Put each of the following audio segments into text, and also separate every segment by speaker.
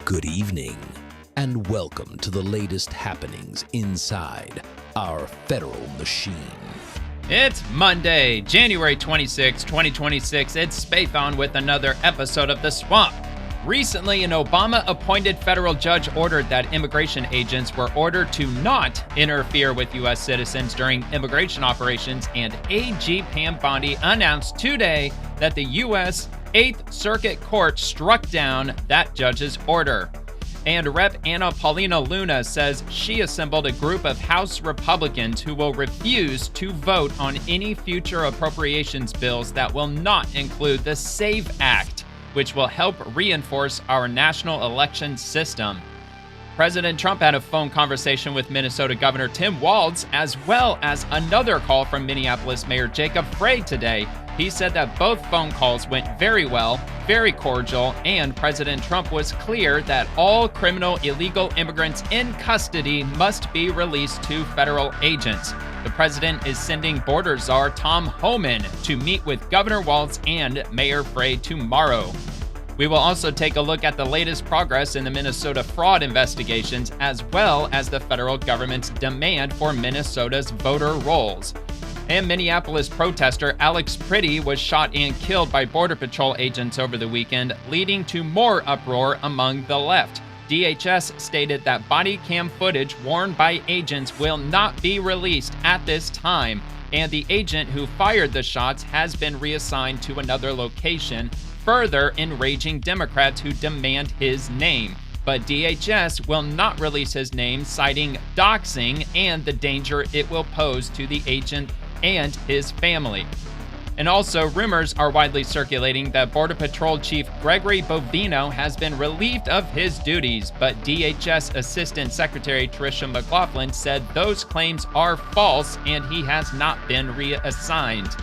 Speaker 1: Good evening, and welcome to the latest happenings inside our federal machine.
Speaker 2: It's Monday, January 26, 2026. It's Spathon with another episode of The Swamp. Recently, an Obama-appointed federal judge ordered that immigration agents were ordered to not interfere with U.S. citizens during immigration operations, and AG Pam Bondi announced today that the U.S. 8th Circuit Court struck down that judge's order. And Rep. Anna Paulina Luna says she assembled a group of House Republicans who will refuse to vote on any future appropriations bills that will not include the SAVE Act, which will help reinforce our national election system. President Trump had a phone conversation with Minnesota Governor Tim Walz, as well as another call from Minneapolis Mayor Jacob Frey today. He said that both phone calls went very well, very cordial, and President Trump was clear that all criminal illegal immigrants in custody must be released to federal agents. The president is sending border czar Tom Homan to meet with Governor Walz and Mayor Frey tomorrow. We will also take a look at the latest progress in the Minnesota fraud investigations, as well as the federal government's demand for Minnesota's voter rolls. And Minneapolis protester Alex Pretty was shot and killed by Border Patrol agents over the weekend, leading to more uproar among the left. DHS stated that body cam footage worn by agents will not be released at this time, and the agent who fired the shots has been reassigned to another location, further enraging Democrats who demand his name. But DHS will not release his name, citing doxing and the danger it will pose to the agent and his family. And also, rumors are widely circulating that Border Patrol Chief Gregory Bovino has been relieved of his duties, but DHS Assistant Secretary Tricia McLaughlin said those claims are false and he has not been reassigned.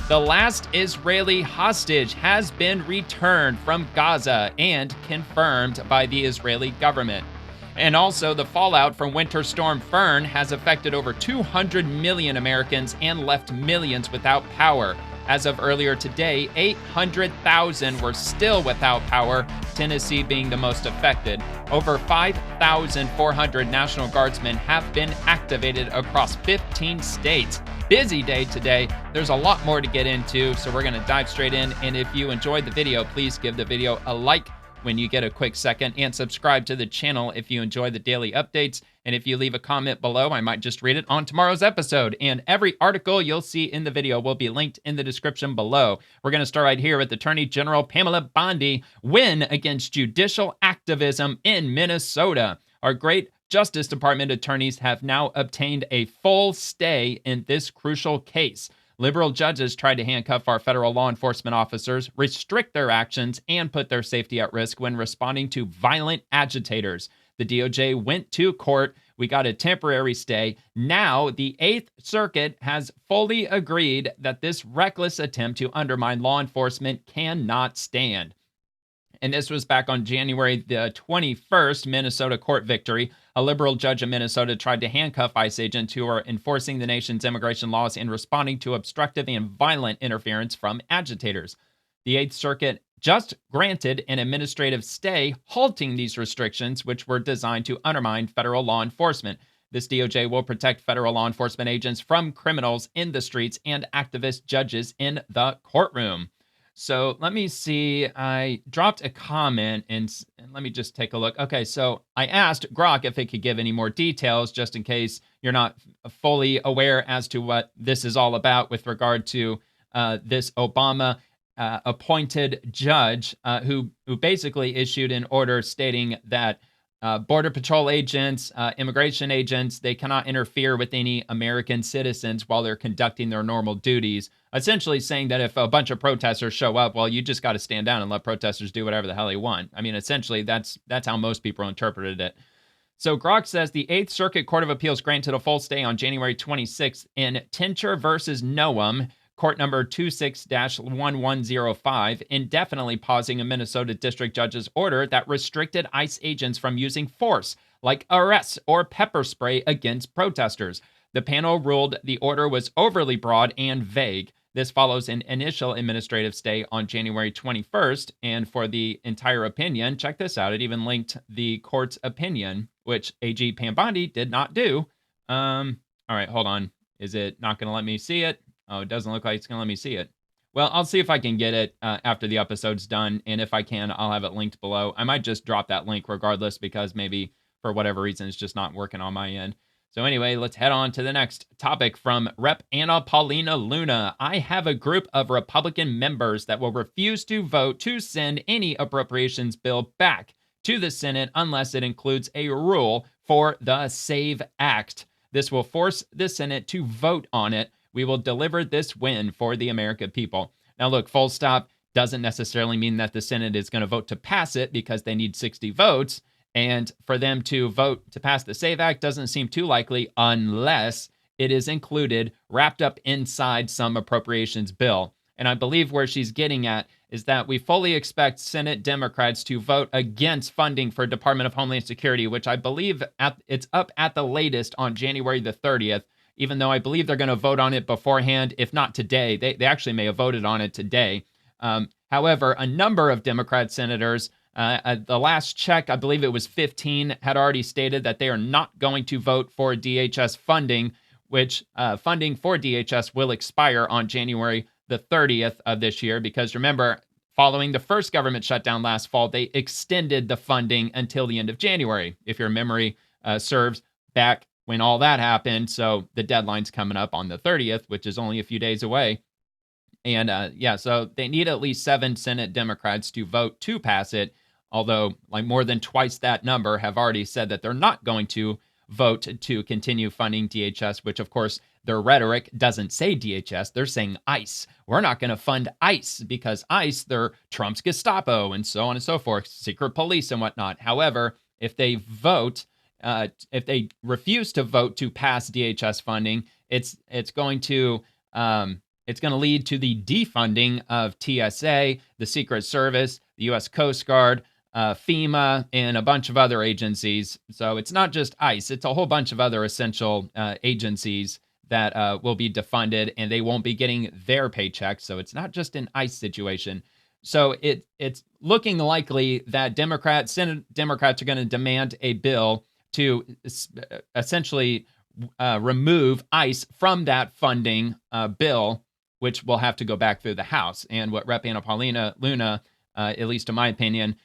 Speaker 2: The last Israeli hostage has been returned from Gaza and confirmed by the Israeli government. And also, the fallout from Winter Storm Fern has affected over 200 million Americans and left millions without power. As of earlier today, 800,000 were still without power, Tennessee being the most affected. Over 5,400 National Guardsmen have been activated across 15 states. Busy day today. There's a lot more to get into, so we're going to dive straight in. And if you enjoyed the video, please give the video a like when you get a quick second, and subscribe to the channel if you enjoy the daily updates. And if you leave a comment below, I might just read it on tomorrow's episode. And every article you'll see in the video will be linked in the description below. We're going to start right here with Attorney General Pamela Bondi win against judicial activism in Minnesota. Our great Justice Department attorneys have now obtained a full stay in this crucial case. Liberal judges tried to handcuff our federal law enforcement officers, restrict their actions, and put their safety at risk when responding to violent agitators. The DOJ went to court. We got a temporary stay. Now, the 8th Circuit has fully agreed that this reckless attempt to undermine law enforcement cannot stand. And this was back on January the 21st, Minnesota court victory. A liberal judge in Minnesota tried to handcuff ICE agents who are enforcing the nation's immigration laws and responding to obstructive and violent interference from agitators. The 8th Circuit just granted an administrative stay halting these restrictions, which were designed to undermine federal law enforcement. This DOJ will protect federal law enforcement agents from criminals in the streets and activist judges in the courtroom. So let me see, I dropped a comment and let me just take a look. Okay, so I asked Grok if it could give any more details just in case you're not fully aware as to what this is all about with regard to this Obama appointed judge who basically issued an order stating that Border Patrol agents, immigration agents, they cannot interfere with any American citizens while they're conducting their normal duties. Essentially saying that if a bunch of protesters show up, well, you just got to stand down and let protesters do whatever the hell they want. I mean, essentially, that's how most people interpreted it. So Grok says the 8th Circuit Court of Appeals granted a full stay on January 26th in Tincher versus Noam, court number 26-1105, indefinitely pausing a Minnesota district judge's order that restricted ICE agents from using force, like arrests or pepper spray against protesters. The panel ruled the order was overly broad and vague. This follows an initial administrative stay on January 21st. And for the entire opinion, check this out. It even linked the court's opinion, which AG Pam Bondi did not do. All right, hold on. Is it not going to let me see it? Oh, it doesn't look like it's going to let me see it. Well, I'll see if I can get it after the episode's done. And if I can, I'll have it linked below. I might just drop that link regardless because maybe for whatever reason, it's just not working on my end. So anyway, let's head on to the next topic from Rep. Anna Paulina Luna. I have a group of Republican members that will refuse to vote to send any appropriations bill back to the Senate unless it includes a rule for the SAVE Act. This will force the Senate to vote on it. We will deliver this win for the American people. Now look, full stop doesn't necessarily mean that the Senate is going to vote to pass it because they need 60 votes. And for them to vote to pass the SAVE Act doesn't seem too likely unless it is included, wrapped up inside some appropriations bill. And I believe where she's getting at is that we fully expect Senate Democrats to vote against funding for Department of Homeland Security, which I believe it's up at the latest on January the 30th, even though I believe they're going to vote on it beforehand, if not today. They actually may have voted on it today. However, a number of Democrat senators, at the last check, I believe it was 15, had already stated that they are not going to vote for DHS funding, which funding for DHS will expire on January the 30th of this year. Because remember, following the first government shutdown last fall, they extended the funding until the end of January, if your memory serves back when all that happened. So the deadline's coming up on the 30th, which is only a few days away. And so they need at least 7 Senate Democrats to vote to pass it, although like more than twice that number have already said that they're not going to vote to continue funding DHS, which of course their rhetoric doesn't say DHS. They're saying ICE. We're not going to fund ICE because ICE, they're Trump's Gestapo and so on and so forth, secret police and whatnot. However, if they refuse to vote to pass DHS funding, it's going to lead to the defunding of TSA, the Secret Service, the U.S. Coast Guard, FEMA, and a bunch of other agencies. So it's not just ICE, it's a whole bunch of other essential agencies that will be defunded, and they won't be getting their paychecks. So it's not just an ICE situation. So it's looking likely that Senate Democrats are going to demand a bill to essentially remove ICE from that funding bill, which will have to go back through the House. And what Rep. Anna Paulina Luna, at least in my opinion,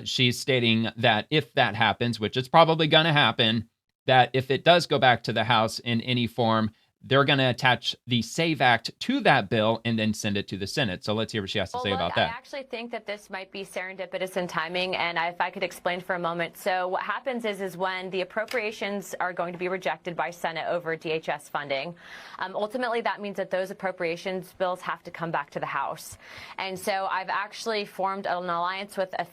Speaker 2: she's stating that if that happens, which is probably going to happen, that if it does go back to the House in any form, they're going to attach the SAVE Act to that bill and then send it to the Senate. So let's hear what she has to say about that.
Speaker 3: I actually think that this might be serendipitous in timing, and if I could explain for a moment. So what happens is when the appropriations are going to be rejected by Senate over DHS funding, ultimately that means that those appropriations bills have to come back to the House. And so I've actually formed an alliance with a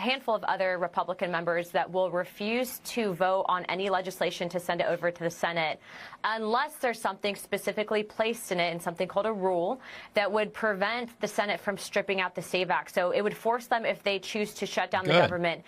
Speaker 3: handful of other Republican members that will refuse to vote on any legislation to send it over to the Senate unless there's something specifically placed in it and something called a rule that would prevent the Senate from stripping out the SAVE Act. So it would force them, if they choose to shut down the government,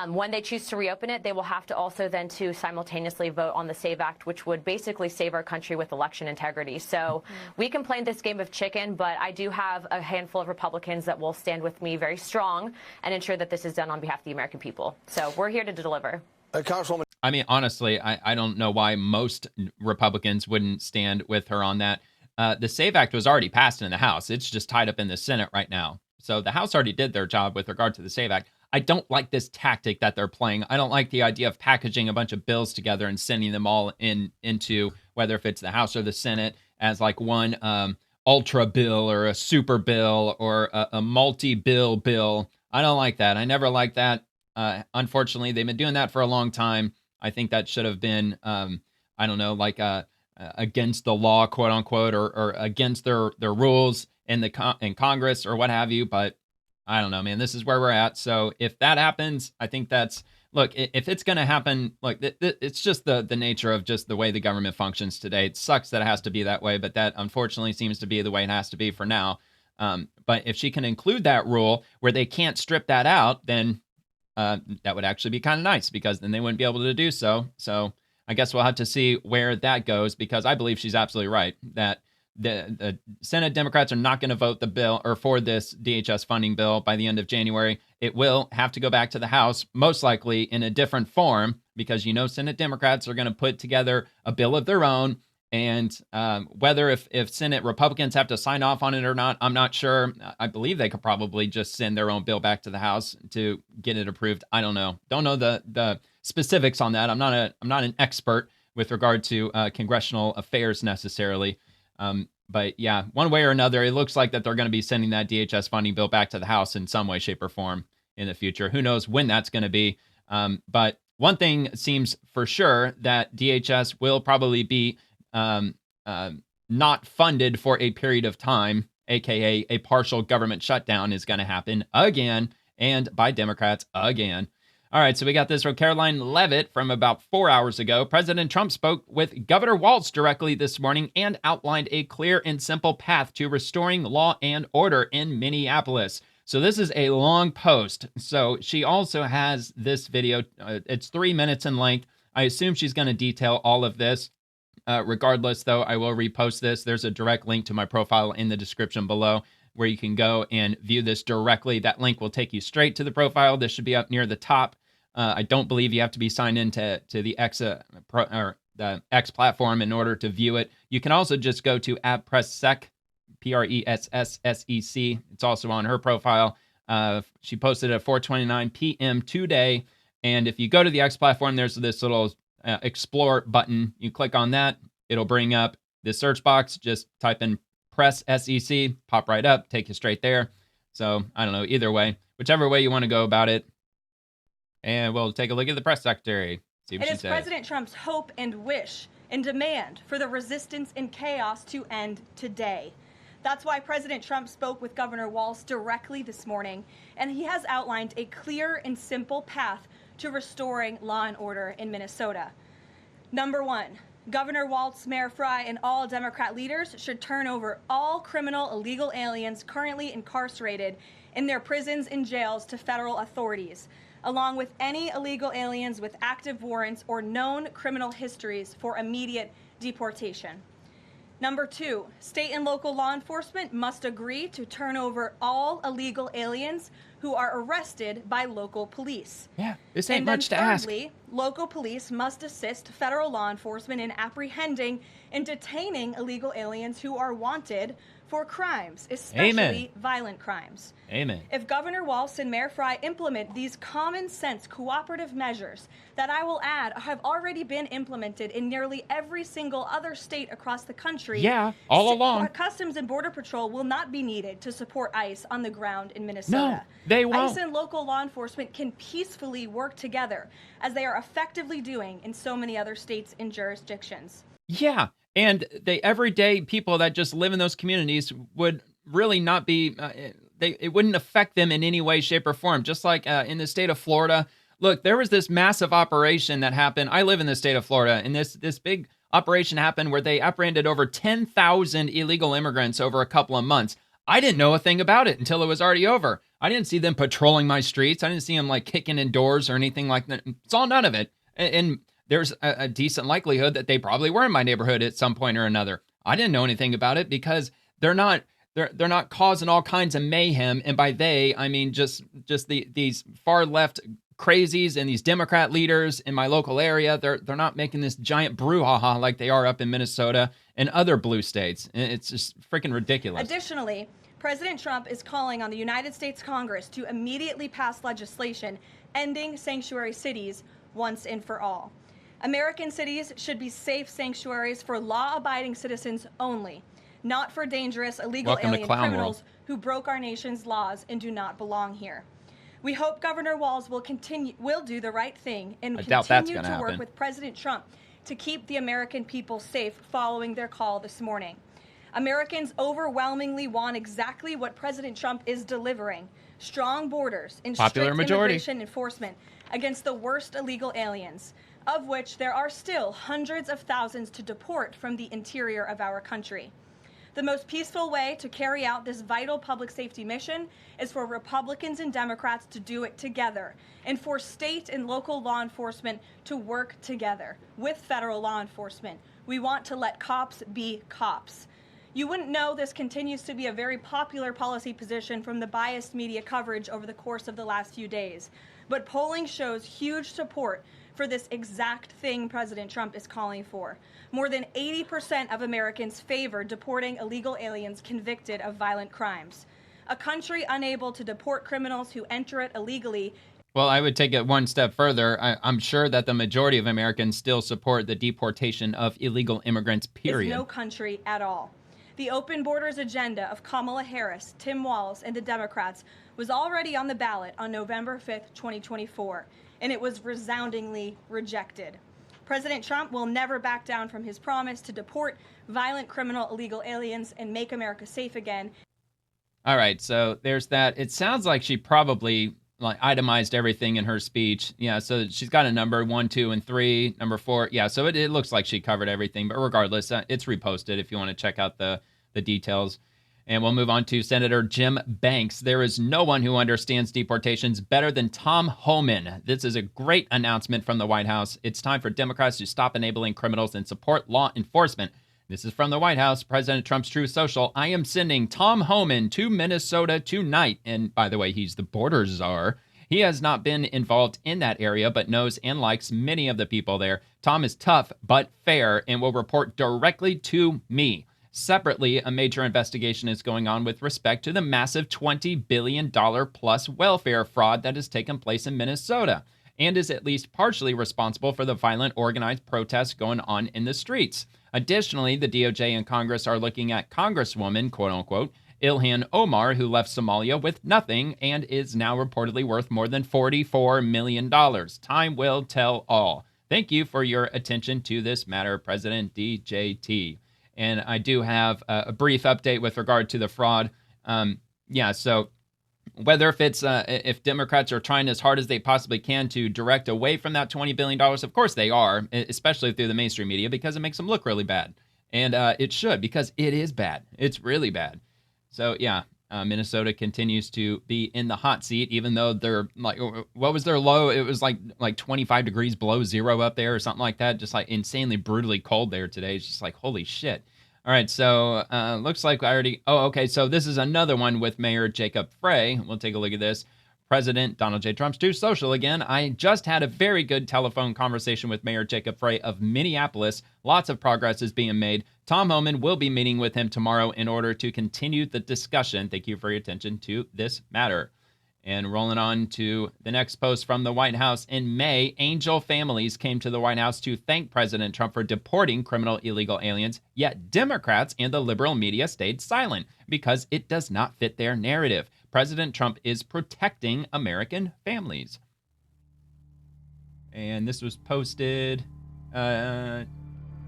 Speaker 3: when they choose to reopen it, they will have to also then to simultaneously vote on the SAVE Act, which would basically save our country with election integrity. So we can play this game of chicken, but I do have a handful of Republicans that will stand with me very strong and ensure that this is done on behalf of the American people. So we're here to deliver.
Speaker 4: Congresswoman.
Speaker 2: I mean, honestly, I don't know why most Republicans wouldn't stand with her on that. The SAVE Act was already passed in the House. It's just tied up in the Senate right now. So the House already did their job with regard to the SAVE Act. I don't like this tactic that they're playing. I don't like the idea of packaging a bunch of bills together and sending them all into, whether if it's the House or the Senate, as like one ultra bill or a super bill or a multi-bill bill. I don't like that. I never liked that. Unfortunately, they've been doing that for a long time. I think that should have been, against the law, quote unquote, or against their rules in Congress or what have you. But I don't know, man, this is where we're at. So if that happens, I think look, if it's going to happen, look, it's just the nature of just the way the government functions today. It sucks that it has to be that way, but that unfortunately seems to be the way it has to be for now. But if she can include that rule where they can't strip that out, then that would actually be kind of nice, because then they wouldn't be able to do so. So I guess we'll have to see where that goes, because I believe she's absolutely right that the Senate Democrats are not going to vote the bill or for this DHS funding bill by the end of January. It will have to go back to the House, most likely in a different form, because Senate Democrats are going to put together a bill of their own. And whether if Senate Republicans have to sign off on it or not, I'm not sure. I believe they could probably just send their own bill back to the House to get it approved. I don't know. Don't know the specifics on that. I'm not an expert with regard to congressional affairs necessarily. But yeah, one way or another, it looks like that they're going to be sending that DHS funding bill back to the House in some way, shape, or form in the future. Who knows when that's going to be? But one thing seems for sure, that DHS will probably be not funded for a period of time, aka a partial government shutdown is going to happen again, and by Democrats again. All right, so we got this from Caroline Levitt from about 4 hours ago. President Trump spoke with Governor Walz directly this morning and outlined a clear and simple path to restoring law and order in Minneapolis. So this is a long post. So she also has this video. It's 3 minutes in length. I assume she's going to detail all of this. Regardless, though, I will repost this. There's a direct link to my profile in the description below where you can go and view this directly. That link will take you straight to the profile. This should be up near the top. I don't believe you have to be signed into the X the X platform in order to view it. You can also just go to @PressSec, PRESSSEC. It's also on her profile. She posted at 4:29 p.m. today. And if you go to the X platform, there's this little explore button. You click on that, it'll bring up the search box. Just type in Press SEC, pop right up, take you straight there. So I don't know, either way, whichever way you want to go about it. And we'll take a look at the press secretary. See what she says.
Speaker 4: It is President Trump's hope and wish and demand for the resistance and chaos to end today. That's why President Trump spoke with Governor Walz directly this morning, and he has outlined a clear and simple path to restoring law and order in Minnesota. Number one, Governor Walz, Mayor Frey, and all Democrat leaders should turn over all criminal illegal aliens currently incarcerated in their prisons and jails to federal authorities, along with any illegal aliens with active warrants or known criminal histories for immediate deportation. Number two, state and local law enforcement must agree to turn over all illegal aliens who are arrested by local police.
Speaker 2: Yeah, this ain't much to ask.
Speaker 4: Thirdly, local police must assist federal law enforcement in apprehending and detaining illegal aliens who are wanted for crimes, especially violent crimes.
Speaker 2: Amen.
Speaker 4: If Governor Walz and Mayor Frey implement these common sense cooperative measures that I will add have already been implemented in nearly every single other state across the country.
Speaker 2: Yeah, all along.
Speaker 4: Customs and Border Patrol will not be needed to support ICE on the ground in Minnesota.
Speaker 2: No, they won't.
Speaker 4: ICE and local law enforcement can peacefully work together, as they are effectively doing in so many other states and jurisdictions.
Speaker 2: Yeah, and the everyday people that just live in those communities would really not be, it wouldn't affect them in any way, shape, or form. Just like in the state of Florida, look, there was this massive operation that happened. I live in the state of Florida, and this big operation happened where they apprehended over 10,000 illegal immigrants over a couple of months. I didn't know a thing about it until it was already over. I didn't see them patrolling my streets. I didn't see them like kicking in doors or anything like that. Saw none of it. And there's a decent likelihood that they probably were in my neighborhood at some point or another. I didn't know anything about it because they're not causing all kinds of mayhem. And by they, I mean just these far left crazies and these Democrat leaders in my local area. They're not making this giant brouhaha like they are up in Minnesota and other blue states. It's just freaking ridiculous.
Speaker 4: Additionally, President Trump is calling on the United States Congress to immediately pass legislation ending sanctuary cities once and for all. American cities should be safe sanctuaries for law-abiding citizens only, not for dangerous illegal alien criminals who broke our nation's laws and do not belong here. We hope Governor Walz will do the right thing and continue to work with President Trump to keep the American people safe following their call this morning. Americans overwhelmingly want exactly what President Trump is delivering: strong borders and strict immigration enforcement against the worst illegal aliens, of which there are still hundreds of thousands to deport from the interior of our country. The most peaceful way to carry out this vital public safety mission is for Republicans and Democrats to do it together, and for state and local law enforcement to work together with federal law enforcement. We want to let cops be cops. You wouldn't know this continues to be a very popular policy position from the biased media coverage over the course of the last few days. But polling shows huge support for this exact thing President Trump is calling for. More than 80% of Americans favor deporting illegal aliens convicted of violent crimes. A country unable to deport criminals who enter it illegally.
Speaker 2: Well, I would take it one step further. I'm sure that the majority of Americans still support the deportation of illegal immigrants, period.
Speaker 4: Is no country at all. The open borders agenda of Kamala Harris, Tim Walz, and the Democrats was already on the ballot on November 5th, 2024, and it was resoundingly rejected. President Trump will never back down from his promise to deport violent criminal illegal aliens and make America safe again.
Speaker 2: All right, so there's that. It sounds like she probably itemized everything in her speech. Yeah, so she's got a number 1, 2, and 3, number 4. Yeah, so it looks like she covered everything. But regardless, it's reposted if you want to check out the details. And we'll move on to Senator Jim Banks. There is no one who understands deportations better than Tom Homan. This is a great announcement from the White House. It's time for Democrats to stop enabling criminals and support law enforcement. This is from the White House, President Trump's Truth Social. I am sending Tom Homan to Minnesota tonight. And by the way, he's the border czar. He has not been involved in that area, but knows and likes many of the people there. Tom is tough, but fair, and will report directly to me. Separately, a major investigation is going on with respect to the massive $20 billion plus welfare fraud that has taken place in Minnesota, and is at least partially responsible for the violent organized protests going on in the streets. Additionally, the DOJ and Congress are looking at Congresswoman, quote unquote, Ilhan Omar, who left Somalia with nothing and is now reportedly worth more than $44 million. Time will tell all. Thank you for your attention to this matter, President DJT. And I do have a brief update with regard to the fraud. So whether if Democrats are trying as hard as they possibly can to direct away from that $20 billion, of course they are, especially through the mainstream media, because it makes them look really bad. And it should, because it is bad. It's really bad. So, yeah, Minnesota continues to be in the hot seat, even though they're like, what was their low? It was like 25 degrees below zero up there or something like that. Just like insanely brutally cold there today. It's just like, holy shit. All right, so looks like I already... Oh, okay, so this is another one with Mayor Jacob Frey. We'll take a look at this. President Donald J. Trump's Truth Social again. I just had a very good telephone conversation with Mayor Jacob Frey of Minneapolis. Lots of progress is being made. Tom Homan will be meeting with him tomorrow in order to continue the discussion. Thank you for your attention to this matter. And rolling on to the next post from the White House. In May, angel families came to the White House to thank President Trump for deporting criminal illegal aliens, yet Democrats and the liberal media stayed silent because it does not fit their narrative. President Trump is protecting American families. And this was posted at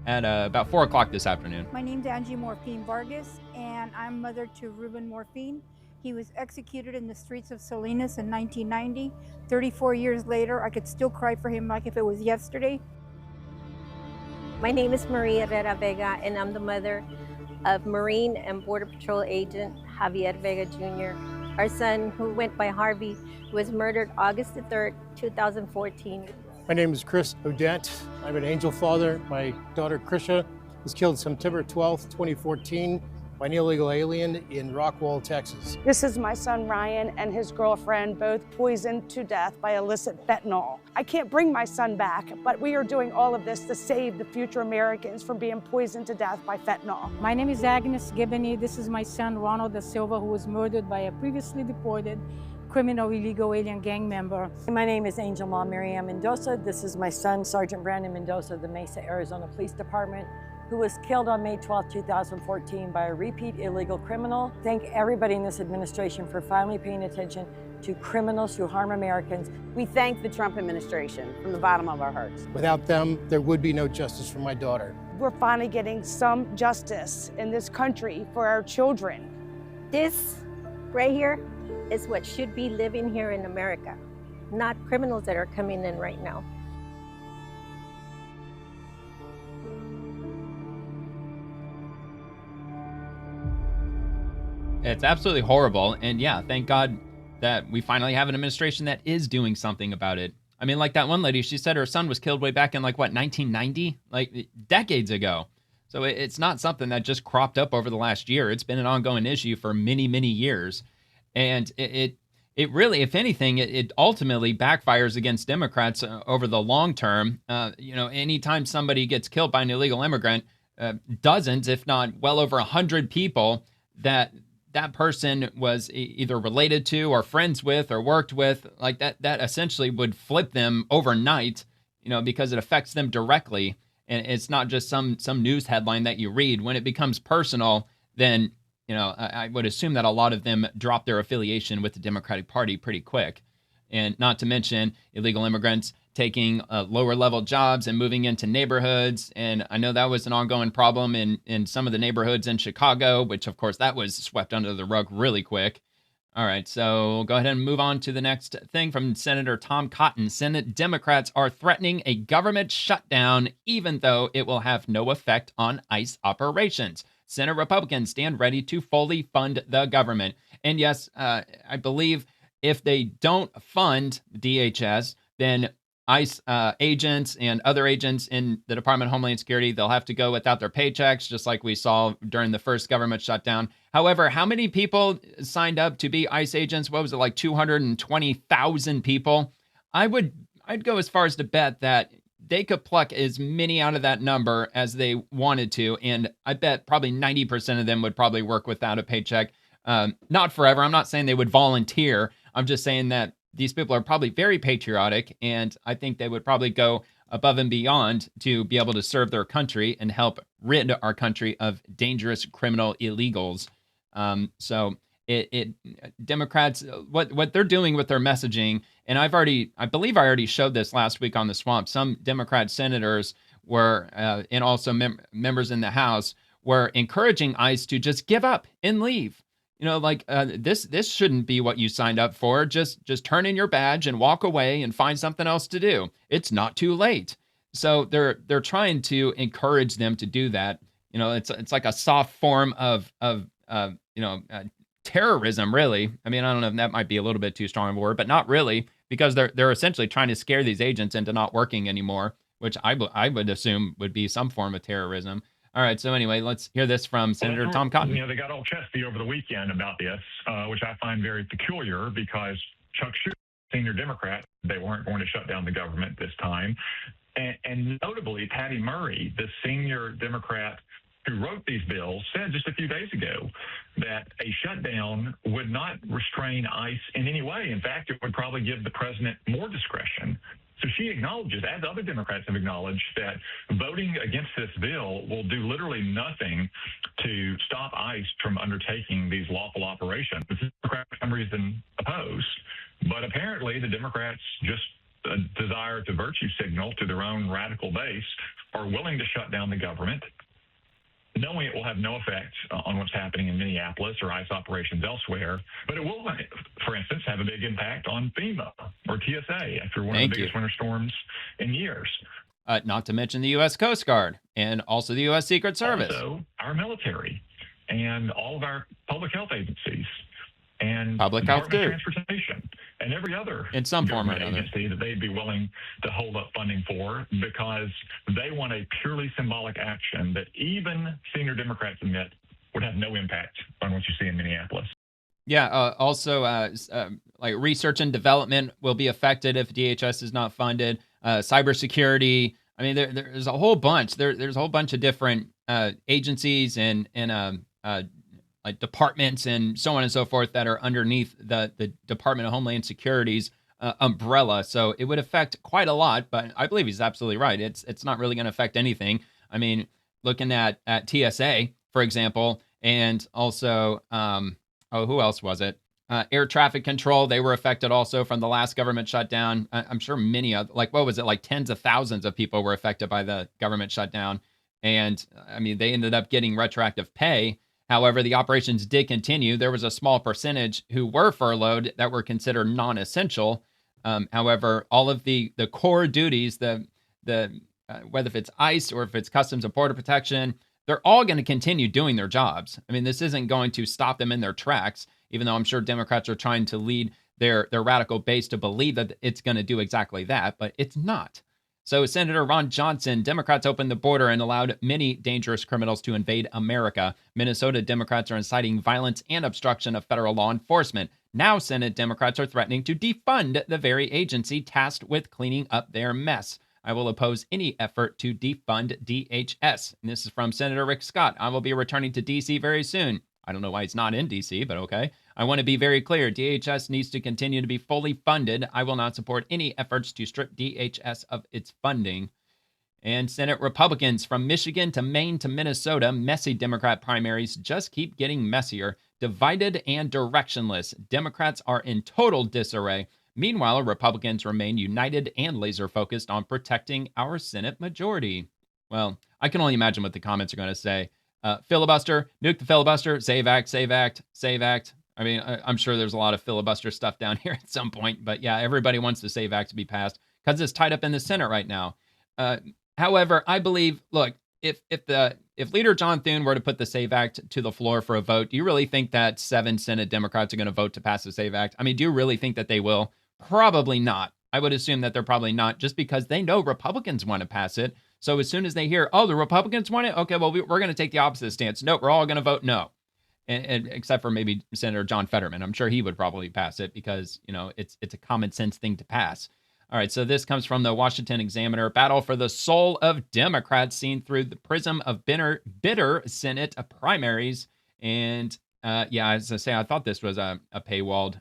Speaker 2: about 4 o'clock this afternoon.
Speaker 5: My name's Angie Morphine Vargas, and I'm mother to Ruben Morphine. He was executed in the streets of Salinas in 1990. 34 years later, I could still cry for him like if it was yesterday.
Speaker 6: My name is Maria Herrera Vega, and I'm the mother of Marine and Border Patrol agent Javier Vega Jr. Our son, who went by Harvey, was murdered August the 3rd, 2014.
Speaker 7: My name is Chris Odette. I'm an angel father. My daughter, Krisha, was killed September 12th, 2014. By an illegal alien in Rockwall, Texas.
Speaker 8: This is my son Ryan and his girlfriend, both poisoned to death by illicit fentanyl. I can't bring my son back, but we are doing all of this to save the future Americans from being poisoned to death by fentanyl.
Speaker 5: My name is Agnes Gibney. This is my son Ronald Da Silva, who was murdered by a previously deported criminal illegal alien gang member.
Speaker 9: My name is Angel Mom Miriam Mendoza. This is my son, Sergeant Brandon Mendoza of the Mesa, Arizona Police Department, who was killed on May 12, 2014 by a repeat illegal criminal. Thank everybody in this administration for finally paying attention to criminals who harm Americans.
Speaker 10: We thank the Trump administration from the bottom of our hearts.
Speaker 7: Without them, there would be no justice for my daughter.
Speaker 8: We're finally getting some justice in this country for our children.
Speaker 6: This right here is what should be living here in America, not criminals that are coming in right now.
Speaker 2: It's absolutely horrible. And yeah, thank God that we finally have an administration that is doing something about it. I mean, like that one lady, she said her son was killed way back in 1990? Like decades ago. So it's not something that just cropped up over the last year. It's been an ongoing issue for many, many years. And it really, if anything, it ultimately backfires against Democrats over the long term. Anytime somebody gets killed by an illegal immigrant, dozens, if not well over 100 people that person was either related to or friends with or worked with, like that essentially would flip them overnight, because it affects them directly. And it's not just some news headline that you read. When it becomes personal, then, I would assume that a lot of them drop their affiliation with the Democratic Party pretty quick. And not to mention illegal immigrants taking lower level jobs and moving into neighborhoods. And I know that was an ongoing problem in some of the neighborhoods in Chicago, which of course that was swept under the rug really quick. All right, so we'll go ahead and move on to the next thing from Senator Tom Cotton. Senate Democrats are threatening a government shutdown, even though it will have no effect on ICE operations. Senate Republicans stand ready to fully fund the government. And yes, I believe if they don't fund DHS, then ICE agents and other agents in the Department of Homeland Security, they'll have to go without their paychecks, just like we saw during the first government shutdown. However, how many people signed up to be ICE agents? What was it, like 220,000 people? I'd go as far as to bet that they could pluck as many out of that number as they wanted to, and I bet probably 90% of them would probably work without a paycheck. Not forever. I'm not saying they would volunteer. I'm just saying that these people are probably very patriotic, and I think they would probably go above and beyond to be able to serve their country and help rid our country of dangerous criminal illegals. So Democrats, what they're doing with their messaging, and I believe I already showed this last week on The Swamp. Some Democrat senators were, and also members in the House, were encouraging ICE to just give up and leave. This shouldn't be what you signed up for. Just turn in your badge and walk away and find something else to do. It's not too late. So they're trying to encourage them to do that. It's like a soft form of terrorism, really. I mean, I don't know if that might be a little bit too strong of a word, but not really, because they're essentially trying to scare these agents into not working anymore, which I would assume would be some form of terrorism. All right, so anyway, let's hear this from Senator Tom Cotton.
Speaker 11: They got all chesty over the weekend about this, which I find very peculiar because Chuck Schumer, senior Democrat, they weren't going to shut down the government this time. And notably, Patty Murray, the senior Democrat who wrote these bills, said just a few days ago that a shutdown would not restrain ICE in any way. In fact, it would probably give the president more discretion. So she acknowledges, as other Democrats have acknowledged, that voting against this bill will do literally nothing to stop ICE from undertaking these lawful operations. The Democrats, for some reason, oppose. But apparently the Democrats, just a desire to virtue signal to their own radical base, are willing to shut down the government, knowing it will have no effect on what's happening in Minneapolis or ICE operations elsewhere. But it will, for instance, have a big impact on FEMA or TSA after one of the biggest winter storms in years.
Speaker 2: Not to mention the U.S. Coast Guard and also the U.S. Secret Service.
Speaker 11: Also, our military and all of our public health agencies and
Speaker 2: public health
Speaker 11: transportation and every other
Speaker 2: in some form or another
Speaker 11: agency that they'd be willing to hold up funding for, because they want a purely symbolic action that even senior Democrats admit would have no impact on what you see in Minneapolis.
Speaker 2: Yeah. Also, like research and development will be affected if DHS is not funded. Cybersecurity. I mean, there's a whole bunch. There's a whole bunch of different agencies and like departments and so on and so forth that are underneath the Department of Homeland Security's umbrella. So it would affect quite a lot, but I believe he's absolutely right. It's not really going to affect anything. I mean, looking at TSA, for example, and also, who else was it? Air traffic control, they were affected also from the last government shutdown. I'm sure many of, like, what was it? Like tens of thousands of people were affected by the government shutdown. And I mean, they ended up getting retroactive pay. However, the operations did continue. There was a small percentage who were furloughed that were considered non-essential. However, all of the core duties, whether if it's ICE or if it's Customs and Border Protection, they're all going to continue doing their jobs. I mean, this isn't going to stop them in their tracks, even though I'm sure Democrats are trying to lead their radical base to believe that it's going to do exactly that, but it's not. So Senator Ron Johnson, Democrats opened the border and allowed many dangerous criminals to invade America. Minnesota Democrats are inciting violence and obstruction of federal law enforcement. Now Senate Democrats are threatening to defund the very agency tasked with cleaning up their mess. I will oppose any effort to defund DHS. And this is from Senator Rick Scott. I will be returning to D.C. very soon. I don't know why he's not in D.C., but okay. I want to be very clear. DHS needs to continue to be fully funded. I will not support any efforts to strip DHS of its funding. And Senate Republicans from Michigan to Maine to Minnesota, messy Democrat primaries just keep getting messier, divided and directionless. Democrats are in total disarray. Meanwhile, Republicans remain united and laser-focused on protecting our Senate majority. Well, I can only imagine what the comments are going to say. Filibuster, nuke the filibuster, save act, save act, save act. I mean, I'm sure there's a lot of filibuster stuff down here at some point, but yeah, everybody wants the SAVE Act to be passed because it's tied up in the Senate right now. However, I believe, look, if Leader John Thune were to put the SAVE Act to the floor for a vote, do you really think that 7 Senate Democrats are going to vote to pass the SAVE Act? I mean, do you really think that they will? Probably not. I would assume that they're probably not, just because they know Republicans want to pass it. So as soon as they hear, oh, the Republicans want it, okay, well, we're going to take the opposite stance. No, we're all going to vote no. And except for maybe Senator John Fetterman. I'm sure he would probably pass it because, you know, it's a common sense thing to pass. All right, so this comes from the Washington Examiner. Battle for the soul of Democrats seen through the prism of bitter Senate primaries. And yeah, as I say, I thought this was a paywalled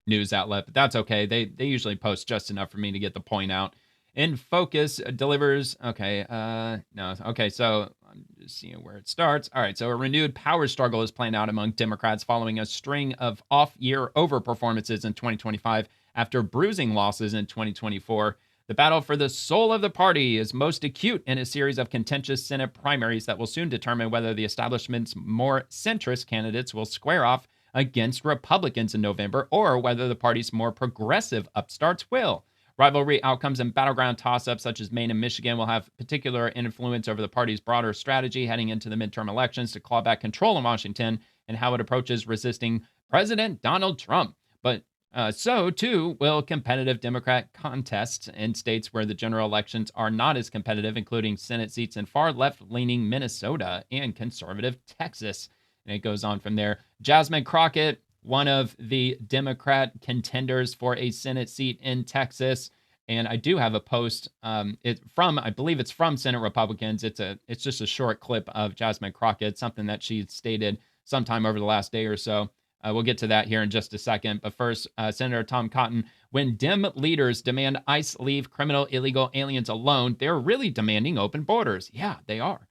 Speaker 2: news outlet, but that's okay. They usually post just enough for me to get the point out. In Focus delivers, okay, no, okay, so I'm just seeing where it starts. All right, so a renewed power struggle is playing out among Democrats following a string of off-year overperformances in 2025 after bruising losses in 2024. The battle for the soul of the party is most acute in a series of contentious Senate primaries that will soon determine whether the establishment's more centrist candidates will square off against Republicans in November or whether the party's more progressive upstarts will. Rivalry outcomes and battleground toss-ups such as Maine and Michigan will have particular influence over the party's broader strategy heading into the midterm elections to claw back control in Washington and how it approaches resisting President Donald Trump. But so, too, will competitive Democrat contests in states where the general elections are not as competitive, including Senate seats in far left-leaning Minnesota and conservative Texas. And it goes on from there. Jasmine Crockett, one of the Democrat contenders for a Senate seat in Texas. And I do have a post I believe it's from Senate Republicans. It's just a short clip of Jasmine Crockett, something that she stated sometime over the last day or so. We'll get to that here in just a second. But first, Senator Tom Cotton, when Dem leaders demand ICE leave criminal illegal aliens alone, they're really demanding open borders. Yeah, they are.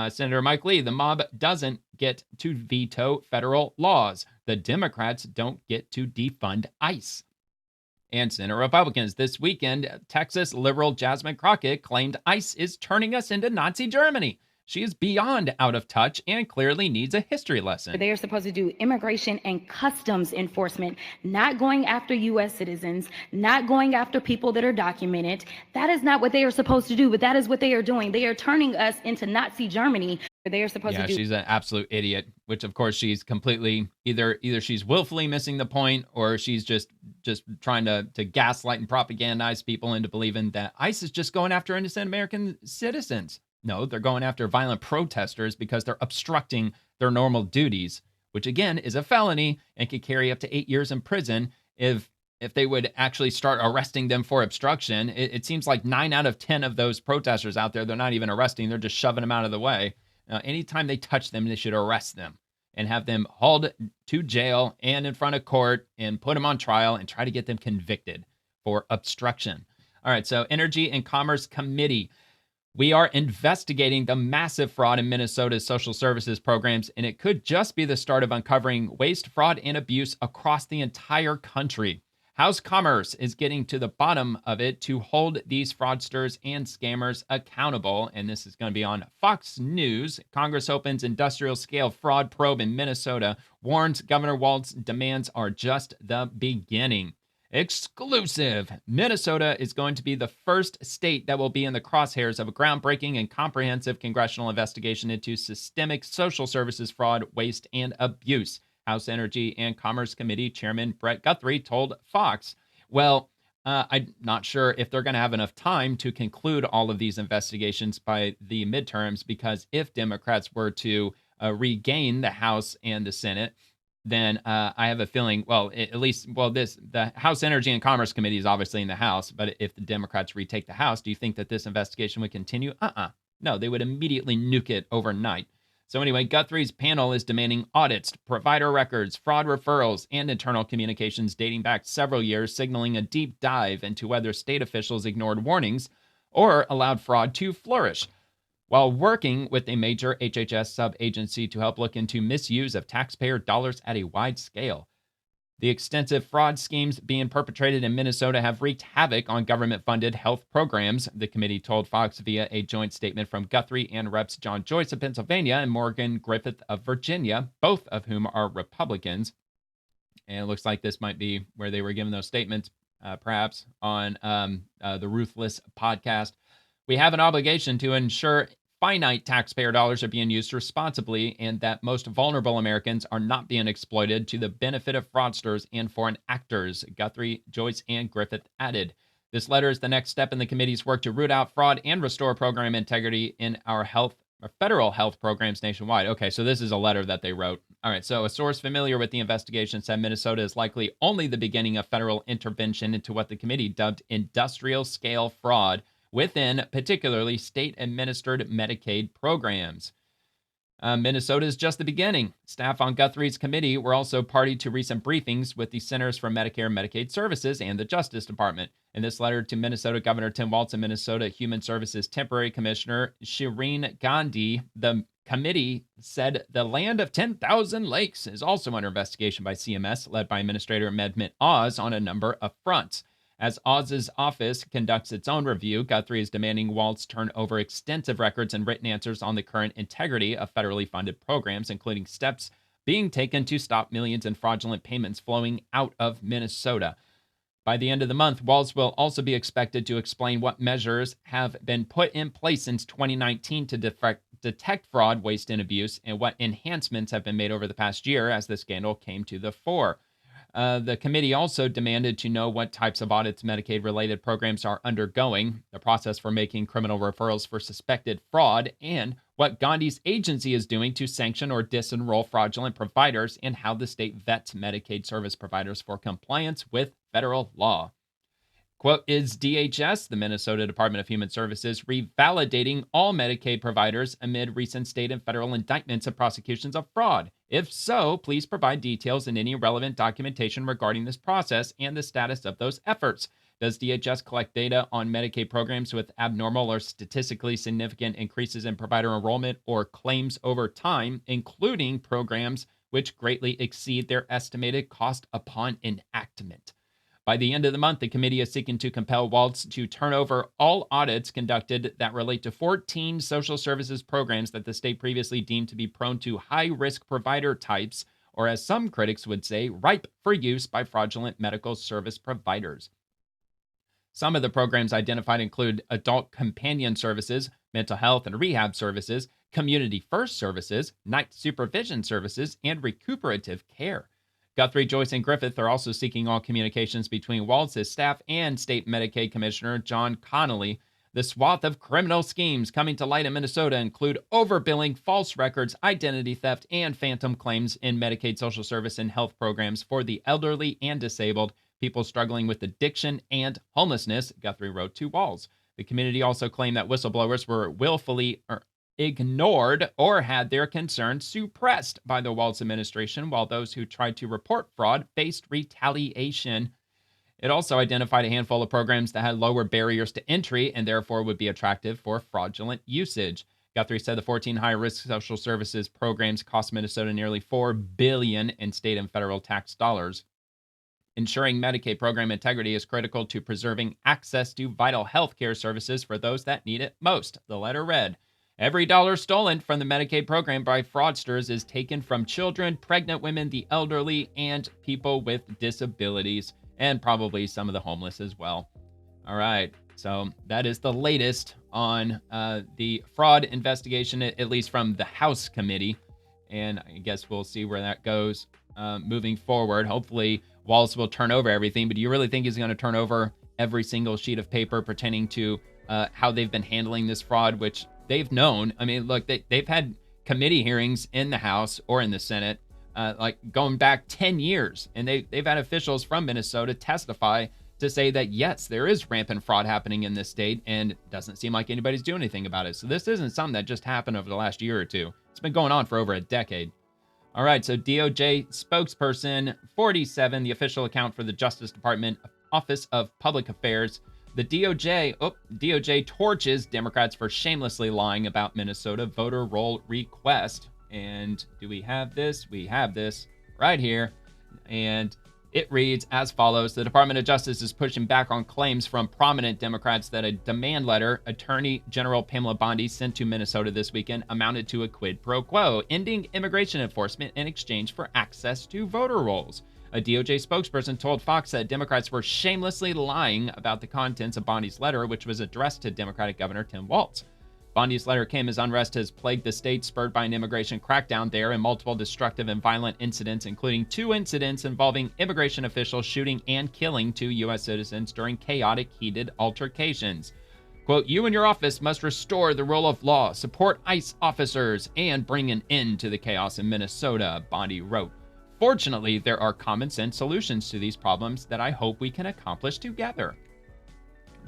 Speaker 2: Senator Mike Lee, the mob doesn't get to veto federal laws. The Democrats don't get to defund ICE. And Senate Republicans, this weekend, Texas liberal Jasmine Crockett claimed ICE is turning us into Nazi Germany. She is beyond out of touch and clearly needs a history lesson.
Speaker 12: They are supposed to do immigration and customs enforcement, not going after U.S. citizens, not going after people that are documented. That is not what they are supposed to do, but that is what they are doing. They are turning us into Nazi Germany. They are supposed to do.
Speaker 2: She's an absolute idiot, which of course she's completely either she's willfully missing the point or she's just trying to gaslight and propagandize people into believing that ICE is just going after innocent American citizens. No, they're going after violent protesters because they're obstructing their normal duties, which again is a felony and could carry up to 8 years in prison if they would actually start arresting them for obstruction. It seems like 9 out of 10 of those protesters out there, they're not even arresting, they're just shoving them out of the way. Anytime they touch them, they should arrest them and have them hauled to jail and in front of court and put them on trial and try to get them convicted for obstruction. All right, so Energy and Commerce Committee. We are investigating the massive fraud in Minnesota's social services programs, and it could just be the start of uncovering waste, fraud, and abuse across the entire country. House Commerce is getting to the bottom of it to hold these fraudsters and scammers accountable, and this is going to be on Fox News. Congress opens industrial-scale fraud probe in Minnesota, warns Governor Walz demands are just the beginning. Exclusive. Minnesota is going to be the first state that will be in the crosshairs of a groundbreaking and comprehensive congressional investigation into systemic social services fraud, waste, and abuse. House Energy and Commerce Committee Chairman Brett Guthrie told Fox. Well, I'm not sure if they're going to have enough time to conclude all of these investigations by the midterms, because if Democrats were to regain the House and the Senate, then I have a feeling, the House Energy and Commerce Committee is obviously in the House, but if the Democrats retake the House, do you think that this investigation would continue? No, they would immediately nuke it overnight. So anyway, Guthrie's panel is demanding audits, provider records, fraud referrals, and internal communications dating back several years, signaling a deep dive into whether state officials ignored warnings or allowed fraud to flourish, while working with a major HHS sub-agency to help look into misuse of taxpayer dollars at a wide scale. The extensive fraud schemes being perpetrated in Minnesota have wreaked havoc on government-funded health programs, the committee told Fox via a joint statement from Guthrie and Reps John Joyce of Pennsylvania and Morgan Griffith of Virginia, both of whom are Republicans. And it looks like this might be where they were giving those statements, perhaps, on the Ruthless podcast. We have an obligation to ensure finite taxpayer dollars are being used responsibly and that most vulnerable Americans are not being exploited to the benefit of fraudsters and foreign actors, Guthrie, Joyce, and Griffith added. This letter is the next step in the committee's work to root out fraud and restore program integrity in our federal health programs nationwide. Okay, so this is a letter that they wrote. All right, so a source familiar with the investigation said Minnesota is likely only the beginning of federal intervention into what the committee dubbed industrial-scale fraud within particularly state-administered Medicaid programs. Minnesota is just the beginning. Staff on Guthrie's committee were also party to recent briefings with the Centers for Medicare and Medicaid Services and the Justice Department. In this letter to Minnesota Governor Tim Walz and Minnesota Human Services Temporary Commissioner Shireen Gandhi, the committee said the land of 10,000 lakes is also under investigation by CMS, led by Administrator Mehmet Oz, on a number of fronts. As Oz's office conducts its own review, Guthrie is demanding Walz turn over extensive records and written answers on the current integrity of federally funded programs, including steps being taken to stop millions in fraudulent payments flowing out of Minnesota. By the end of the month, Walz will also be expected to explain what measures have been put in place since 2019 to detect fraud, waste, and abuse, and what enhancements have been made over the past year as the scandal came to the fore. The committee also demanded to know what types of audits Medicaid-related programs are undergoing, the process for making criminal referrals for suspected fraud, and what Gandhi's agency is doing to sanction or disenroll fraudulent providers, and how the state vets Medicaid service providers for compliance with federal law. Quote, is DHS, the Minnesota Department of Human Services, revalidating all Medicaid providers amid recent state and federal indictments and prosecutions of fraud? If so, please provide details and any relevant documentation regarding this process and the status of those efforts. Does DHS collect data on Medicaid programs with abnormal or statistically significant increases in provider enrollment or claims over time, including programs which greatly exceed their estimated cost upon enactment? By the end of the month, the committee is seeking to compel Walz to turn over all audits conducted that relate to 14 social services programs that the state previously deemed to be prone to high-risk provider types, or as some critics would say, ripe for use by fraudulent medical service providers. Some of the programs identified include adult companion services, mental health and rehab services, community first services, night supervision services, and recuperative care. Guthrie, Joyce, and Griffith are also seeking all communications between Walz's staff and State Medicaid Commissioner John Connolly. The swath of criminal schemes coming to light in Minnesota include overbilling, false records, identity theft, and phantom claims in Medicaid social service and health programs for the elderly and disabled, people struggling with addiction and homelessness, Guthrie wrote to Walz. The community also claimed that whistleblowers were willfully ignored or had their concerns suppressed by the Walz administration, while those who tried to report fraud faced retaliation. It also identified a handful of programs that had lower barriers to entry and therefore would be attractive for fraudulent usage. Guthrie said the 14 high-risk social services programs cost Minnesota nearly $4 billion in state and federal tax dollars. Ensuring Medicaid program integrity is critical to preserving access to vital health care services for those that need it most, the letter read. Every dollar stolen from the Medicaid program by fraudsters is taken from children, pregnant women, the elderly, and people with disabilities, and probably some of the homeless as well. All right, so that is the latest on the fraud investigation, at least from the House committee, and I guess we'll see where that goes moving forward. Hopefully, Walz will turn over everything, but do you really think he's going to turn over every single sheet of paper pertaining to how they've been handling this fraud, which they've known. I mean, look, they've had committee hearings in the House or in the Senate, like going back 10 years. And they've had officials from Minnesota testify to say that, yes, there is rampant fraud happening in this state, and it doesn't seem like anybody's doing anything about it. So this isn't something that just happened over the last year or two. It's been going on for over a decade. All right, so DOJ spokesperson 47, the official account for the Justice Department Office of Public Affairs. The DOJ torches Democrats for shamelessly lying about Minnesota voter roll request. And do we have this? We have this right here. And it reads as follows. The Department of Justice is pushing back on claims from prominent Democrats that a demand letter Attorney General Pamela Bondi sent to Minnesota this weekend amounted to a quid pro quo, ending immigration enforcement in exchange for access to voter rolls. A DOJ spokesperson told Fox that Democrats were shamelessly lying about the contents of Bondi's letter, which was addressed to Democratic Governor Tim Walz. Bondi's letter came as unrest has plagued the state, spurred by an immigration crackdown there and multiple destructive and violent incidents, including 2 incidents involving immigration officials shooting and killing 2 U.S. citizens during chaotic, heated altercations. Quote, you and your office must restore the rule of law, support ICE officers, and bring an end to the chaos in Minnesota, Bondi wrote. Fortunately, there are common sense solutions to these problems that I hope we can accomplish together.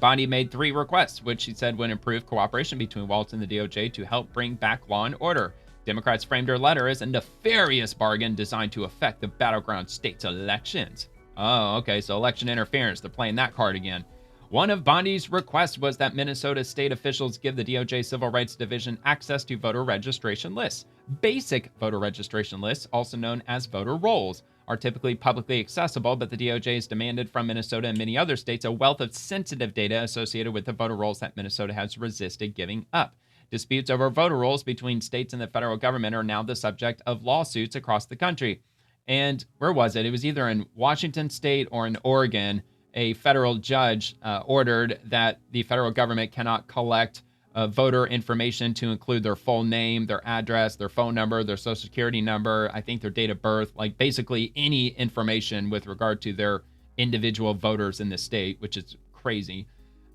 Speaker 2: Bondi made 3 requests, which she said would improve cooperation between Walz and the DOJ to help bring back law and order. Democrats framed her letter as a nefarious bargain designed to affect the battleground states' elections. Oh, okay, so election interference. They're playing that card again. One of Bondi's requests was that Minnesota state officials give the DOJ Civil Rights Division access to voter registration lists. Basic voter registration lists, also known as voter rolls, are typically publicly accessible, but the DOJ has demanded from Minnesota and many other states a wealth of sensitive data associated with the voter rolls that Minnesota has resisted giving up. Disputes over voter rolls between states and the federal government are now the subject of lawsuits across the country. And where was it? It was either in Washington state or in Oregon. A federal judge ordered that the federal government cannot collect voter information to include their full name, their address, their phone number, their social security number, I think their date of birth, like basically any information with regard to their individual voters in the state, which is crazy.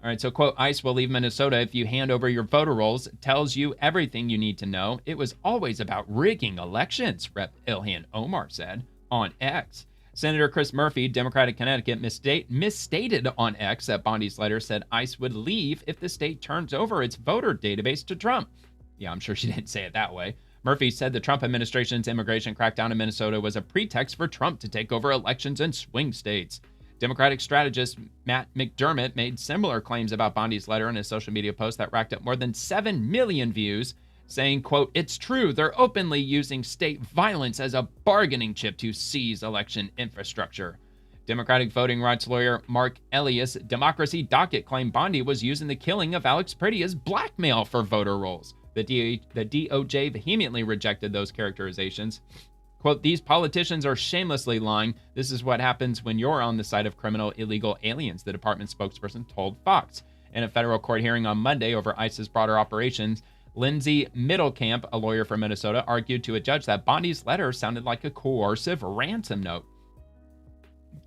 Speaker 2: All right, so quote, ICE will leave Minnesota if you hand over your voter rolls. It tells you everything you need to know. It was always about rigging elections, Rep. Ilhan Omar said on X. Senator Chris Murphy, Democrat of Connecticut, misstated on X that Bondi's letter said ICE would leave if the state turns over its voter database to Trump. Yeah, I'm sure she didn't say it that way. Murphy said the Trump administration's immigration crackdown in Minnesota was a pretext for Trump to take over elections in swing states. Democratic strategist Matt McDermott made similar claims about Bondi's letter in a social media post that racked up more than 7 million views, saying, quote, it's true, they're openly using state violence as a bargaining chip to seize election infrastructure. Democratic voting rights lawyer Mark Elias' Democracy Docket claimed Bondi was using the killing of Alex Priddy as blackmail for voter rolls. The DOJ vehemently rejected those characterizations. Quote, these politicians are shamelessly lying. This is what happens when you're on the side of criminal illegal aliens, the department spokesperson told Fox. In a federal court hearing on Monday over ICE's broader operations, Lindsay Middlecamp, a lawyer from Minnesota, argued to a judge that Bondi's letter sounded like a coercive ransom note.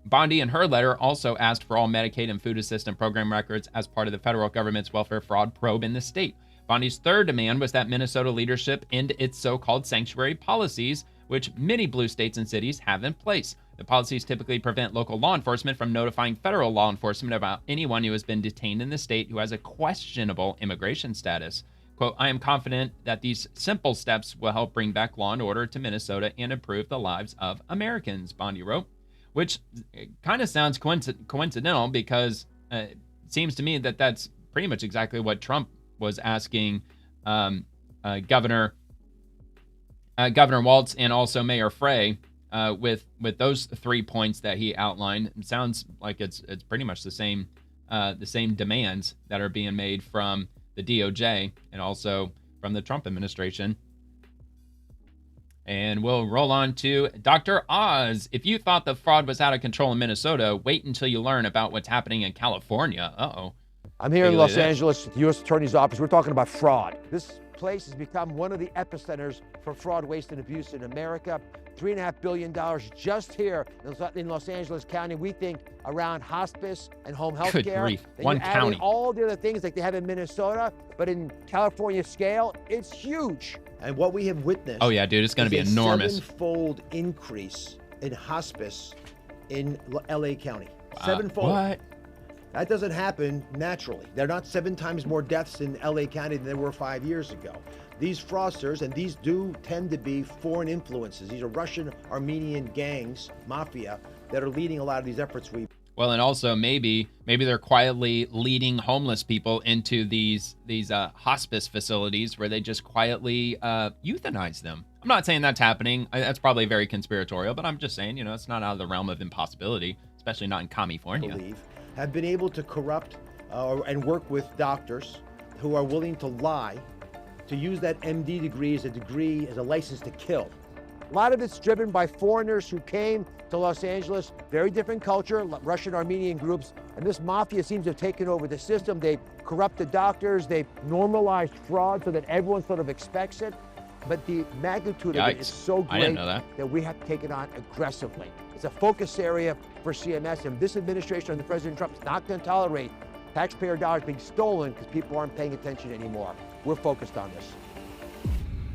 Speaker 2: Bondi in her letter also asked for all Medicaid and food assistance program records as part of the federal government's welfare fraud probe in the state. Bondi's third demand was that Minnesota leadership end its so-called sanctuary policies, which many blue states and cities have in place. The policies typically prevent local law enforcement from notifying federal law enforcement about anyone who has been detained in the state who has a questionable immigration status. Quote, I am confident that these simple steps will help bring back law and order to Minnesota and improve the lives of Americans, Bondi wrote, which kind of sounds coincidental because it seems to me that that's pretty much exactly what Trump was asking Governor Walz and also Mayor Frey with those 3 points that he outlined. It sounds like it's pretty much the same demands that are being made from the DOJ and also from the Trump administration. And we'll roll on to Dr. Oz. If you thought the fraud was out of control in Minnesota, wait until you learn about what's happening in California. Uh-oh.
Speaker 13: I'm here in Los Angeles at the U.S. Attorney's Office. We're talking about fraud. This place has become one of the epicenters for fraud, waste, and abuse in America. $3.5 billion just here in Los Angeles County. We think around hospice and home health care.
Speaker 2: Good grief,
Speaker 13: Then
Speaker 2: one
Speaker 13: you add
Speaker 2: county.
Speaker 13: in all the other things like they have in Minnesota, but in California scale, it's huge.
Speaker 14: And what we have witnessed.
Speaker 2: Oh yeah, dude, it's going to be enormous.
Speaker 14: A 7-fold increase in hospice in LA County. 7-fold.
Speaker 2: What?
Speaker 14: That doesn't happen naturally. There are not 7 times more deaths in LA County than there were 5 years ago. These fraudsters, and these do tend to be foreign influences. These are Russian, Armenian gangs, mafia, that are leading a lot of these efforts.
Speaker 2: Well, and also maybe they're quietly leading homeless people into these hospice facilities where they just quietly euthanize them. I'm not saying that's happening. That's probably very conspiratorial, but I'm just saying, it's not out of the realm of impossibility, especially not in California.
Speaker 14: Have been able to corrupt and work with doctors who are willing to lie, to use that MD degree as a license to kill.
Speaker 13: A lot of it's driven by foreigners who came to Los Angeles, very different culture, Russian Armenian groups, and this mafia seems to have taken over the system. They've corrupted doctors, they've normalized fraud so that everyone sort of expects it. But the magnitude of it is so great that we have to take it on aggressively. It's a focus area for CMS, and this administration under President Trump is not going to tolerate taxpayer dollars being stolen because people aren't paying attention anymore. We're focused on this.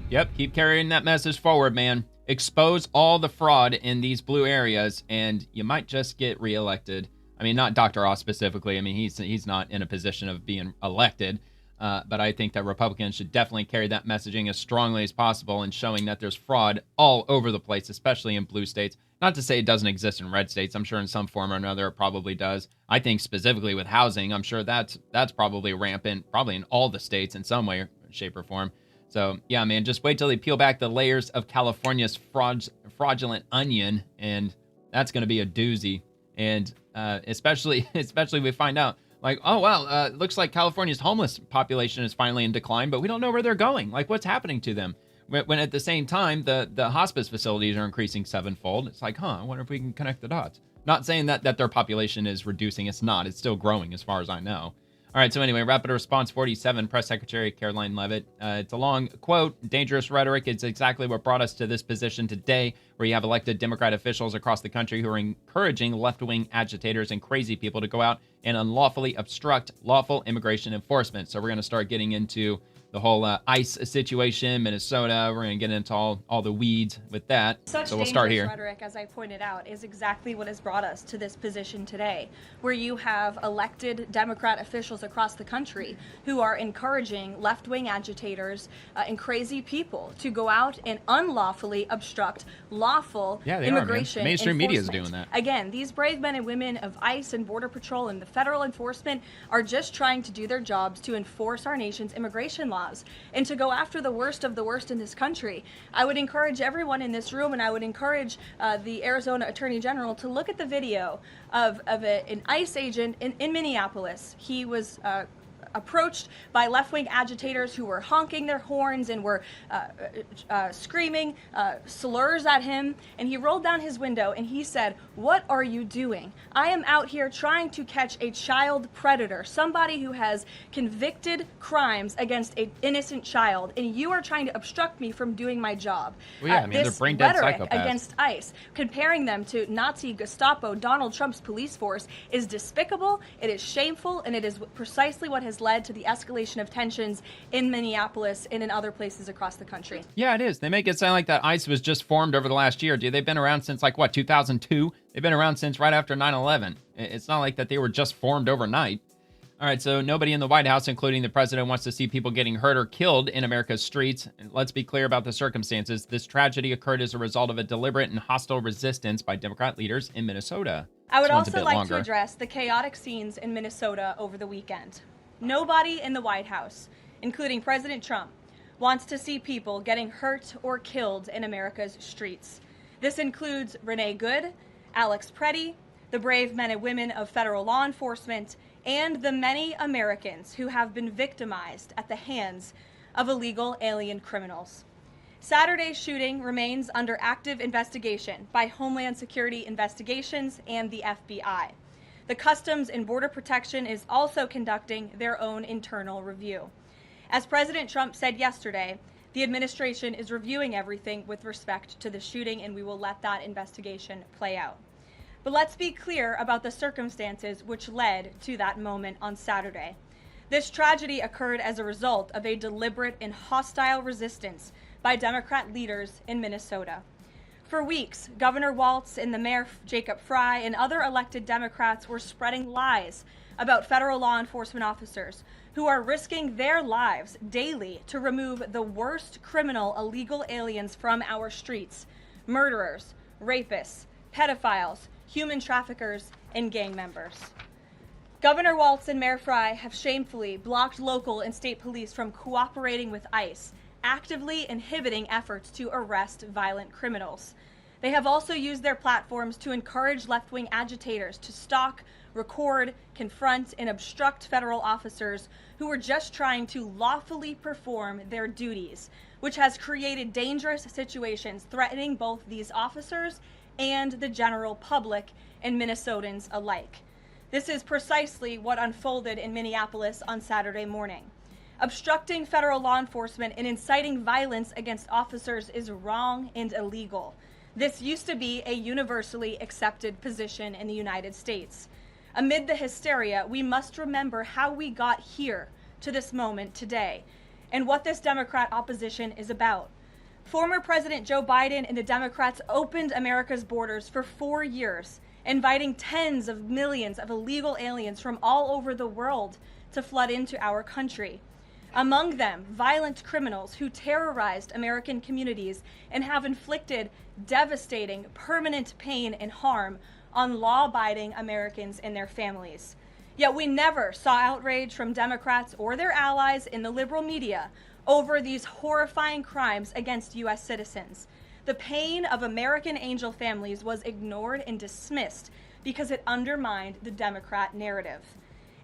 Speaker 2: Yep, keep carrying that message forward, man. Expose all the fraud in these blue areas, and you might just get reelected. I mean, not Dr. Oz specifically. I mean, he's not in a position of being elected. But I think that Republicans should definitely carry that messaging as strongly as possible and showing that there's fraud all over the place, especially in blue states. Not to say it doesn't exist in red states. I'm sure in some form or another it probably does. I think specifically with housing, I'm sure that's probably rampant, probably in all the states in some way, shape, or form. So, yeah, man, just wait till they peel back the layers of California's fraudulent onion, and that's going to be a doozy. And especially we find out, like, oh, wow, looks like California's homeless population is finally in decline, but we don't know where they're going. Like, what's happening to them? When at the same time, the hospice facilities are increasing 7-fold. It's like, I wonder if we can connect the dots. Not saying that their population is reducing. It's not. It's still growing as far as I know. All right, so anyway, Rapid Response 47, Press Secretary Caroline Leavitt. It's a long quote. Dangerous rhetoric. It's exactly what brought us to this position today, where you have elected Democrat officials across the country who are encouraging left-wing agitators and crazy people to go out and unlawfully obstruct lawful immigration enforcement. So we're going to start getting into the whole ICE situation, Minnesota. We're going to get into all the weeds with that. So we'll start here.
Speaker 4: Rhetoric, as I pointed out, is exactly what has brought us to this position today, where you have elected Democrat officials across the country who are encouraging left-wing agitators and crazy people to go out and unlawfully obstruct lawful immigration enforcement.
Speaker 2: Mainstream media is doing that.
Speaker 4: Again, these brave men and women of ICE and Border Patrol and the federal enforcement are just trying to do their jobs to enforce our nation's immigration laws and to go after the worst of the worst in this country. I would encourage everyone in this room, and I would encourage the Arizona Attorney General to look at the video of an ICE agent in Minneapolis. He was approached by left-wing agitators who were honking their horns and were screaming slurs at him, and he rolled down his window and he said, "What are you doing? I am out here trying to catch a child predator, somebody who has convicted crimes against an innocent child, and you are trying to obstruct me from doing my job."
Speaker 2: Well, yeah, I mean, they're brain-dead psychopaths.
Speaker 4: Against ICE, comparing them to Nazi Gestapo, Donald Trump's police force, is despicable, it is shameful, and it is precisely what has led to the escalation of tensions in Minneapolis and in other places across the country.
Speaker 2: Yeah, it is. They make it sound like that ICE was just formed over the last year. Dude, they've been around since 2002? They've been around since right after 9/11. It's not like that they were just formed overnight. All right, so nobody in the White House, including the president, wants to see people getting hurt or killed in America's streets. And let's be clear about the circumstances. This tragedy occurred as a result of a deliberate and hostile resistance by Democrat leaders in Minnesota.
Speaker 4: I would also like to address the chaotic scenes in Minnesota over the weekend. Nobody in the White House, including President Trump, wants to see people getting hurt or killed in America's streets. This includes Renee Good, Alex Preddy, the brave men and women of federal law enforcement, and the many Americans who have been victimized at the hands of illegal alien criminals. Saturday's shooting remains under active investigation by Homeland Security Investigations and the FBI. The Customs and Border Protection is also conducting their own internal review. As President Trump said yesterday, the administration is reviewing everything with respect to the shooting, and we will let that investigation play out. But let's be clear about the circumstances which led to that moment on Saturday. This tragedy occurred as a result of a deliberate and hostile resistance by Democrat leaders in Minnesota. For weeks, Governor Walz and the Mayor Jacob Frey and other elected Democrats were spreading lies about federal law enforcement officers who are risking their lives daily to remove the worst criminal illegal aliens from our streets: murderers, rapists, pedophiles, human traffickers, and gang members. Governor Walz and Mayor Frey have shamefully blocked local and state police from cooperating with ICE, actively inhibiting efforts to arrest violent criminals. They have also used their platforms to encourage left-wing agitators to stalk, record, confront, and obstruct federal officers who are just trying to lawfully perform their duties, which has created dangerous situations threatening both these officers and the general public and Minnesotans alike. This is precisely what unfolded in Minneapolis on Saturday morning. Obstructing federal law enforcement and inciting violence against officers is wrong and illegal. This used to be a universally accepted position in the United States. Amid the hysteria, we must remember how we got here to this moment today and what this Democrat opposition is about. Former President Joe Biden and the Democrats opened America's borders for 4 years, inviting tens of millions of illegal aliens from all over the world to flood into our country. Among them, violent criminals who terrorized American communities and have inflicted devastating, permanent pain and harm on law-abiding Americans and their families. Yet we never saw outrage from Democrats or their allies in the liberal media over these horrifying crimes against U.S. citizens. The pain of American angel families was ignored and dismissed because it undermined the Democrat narrative.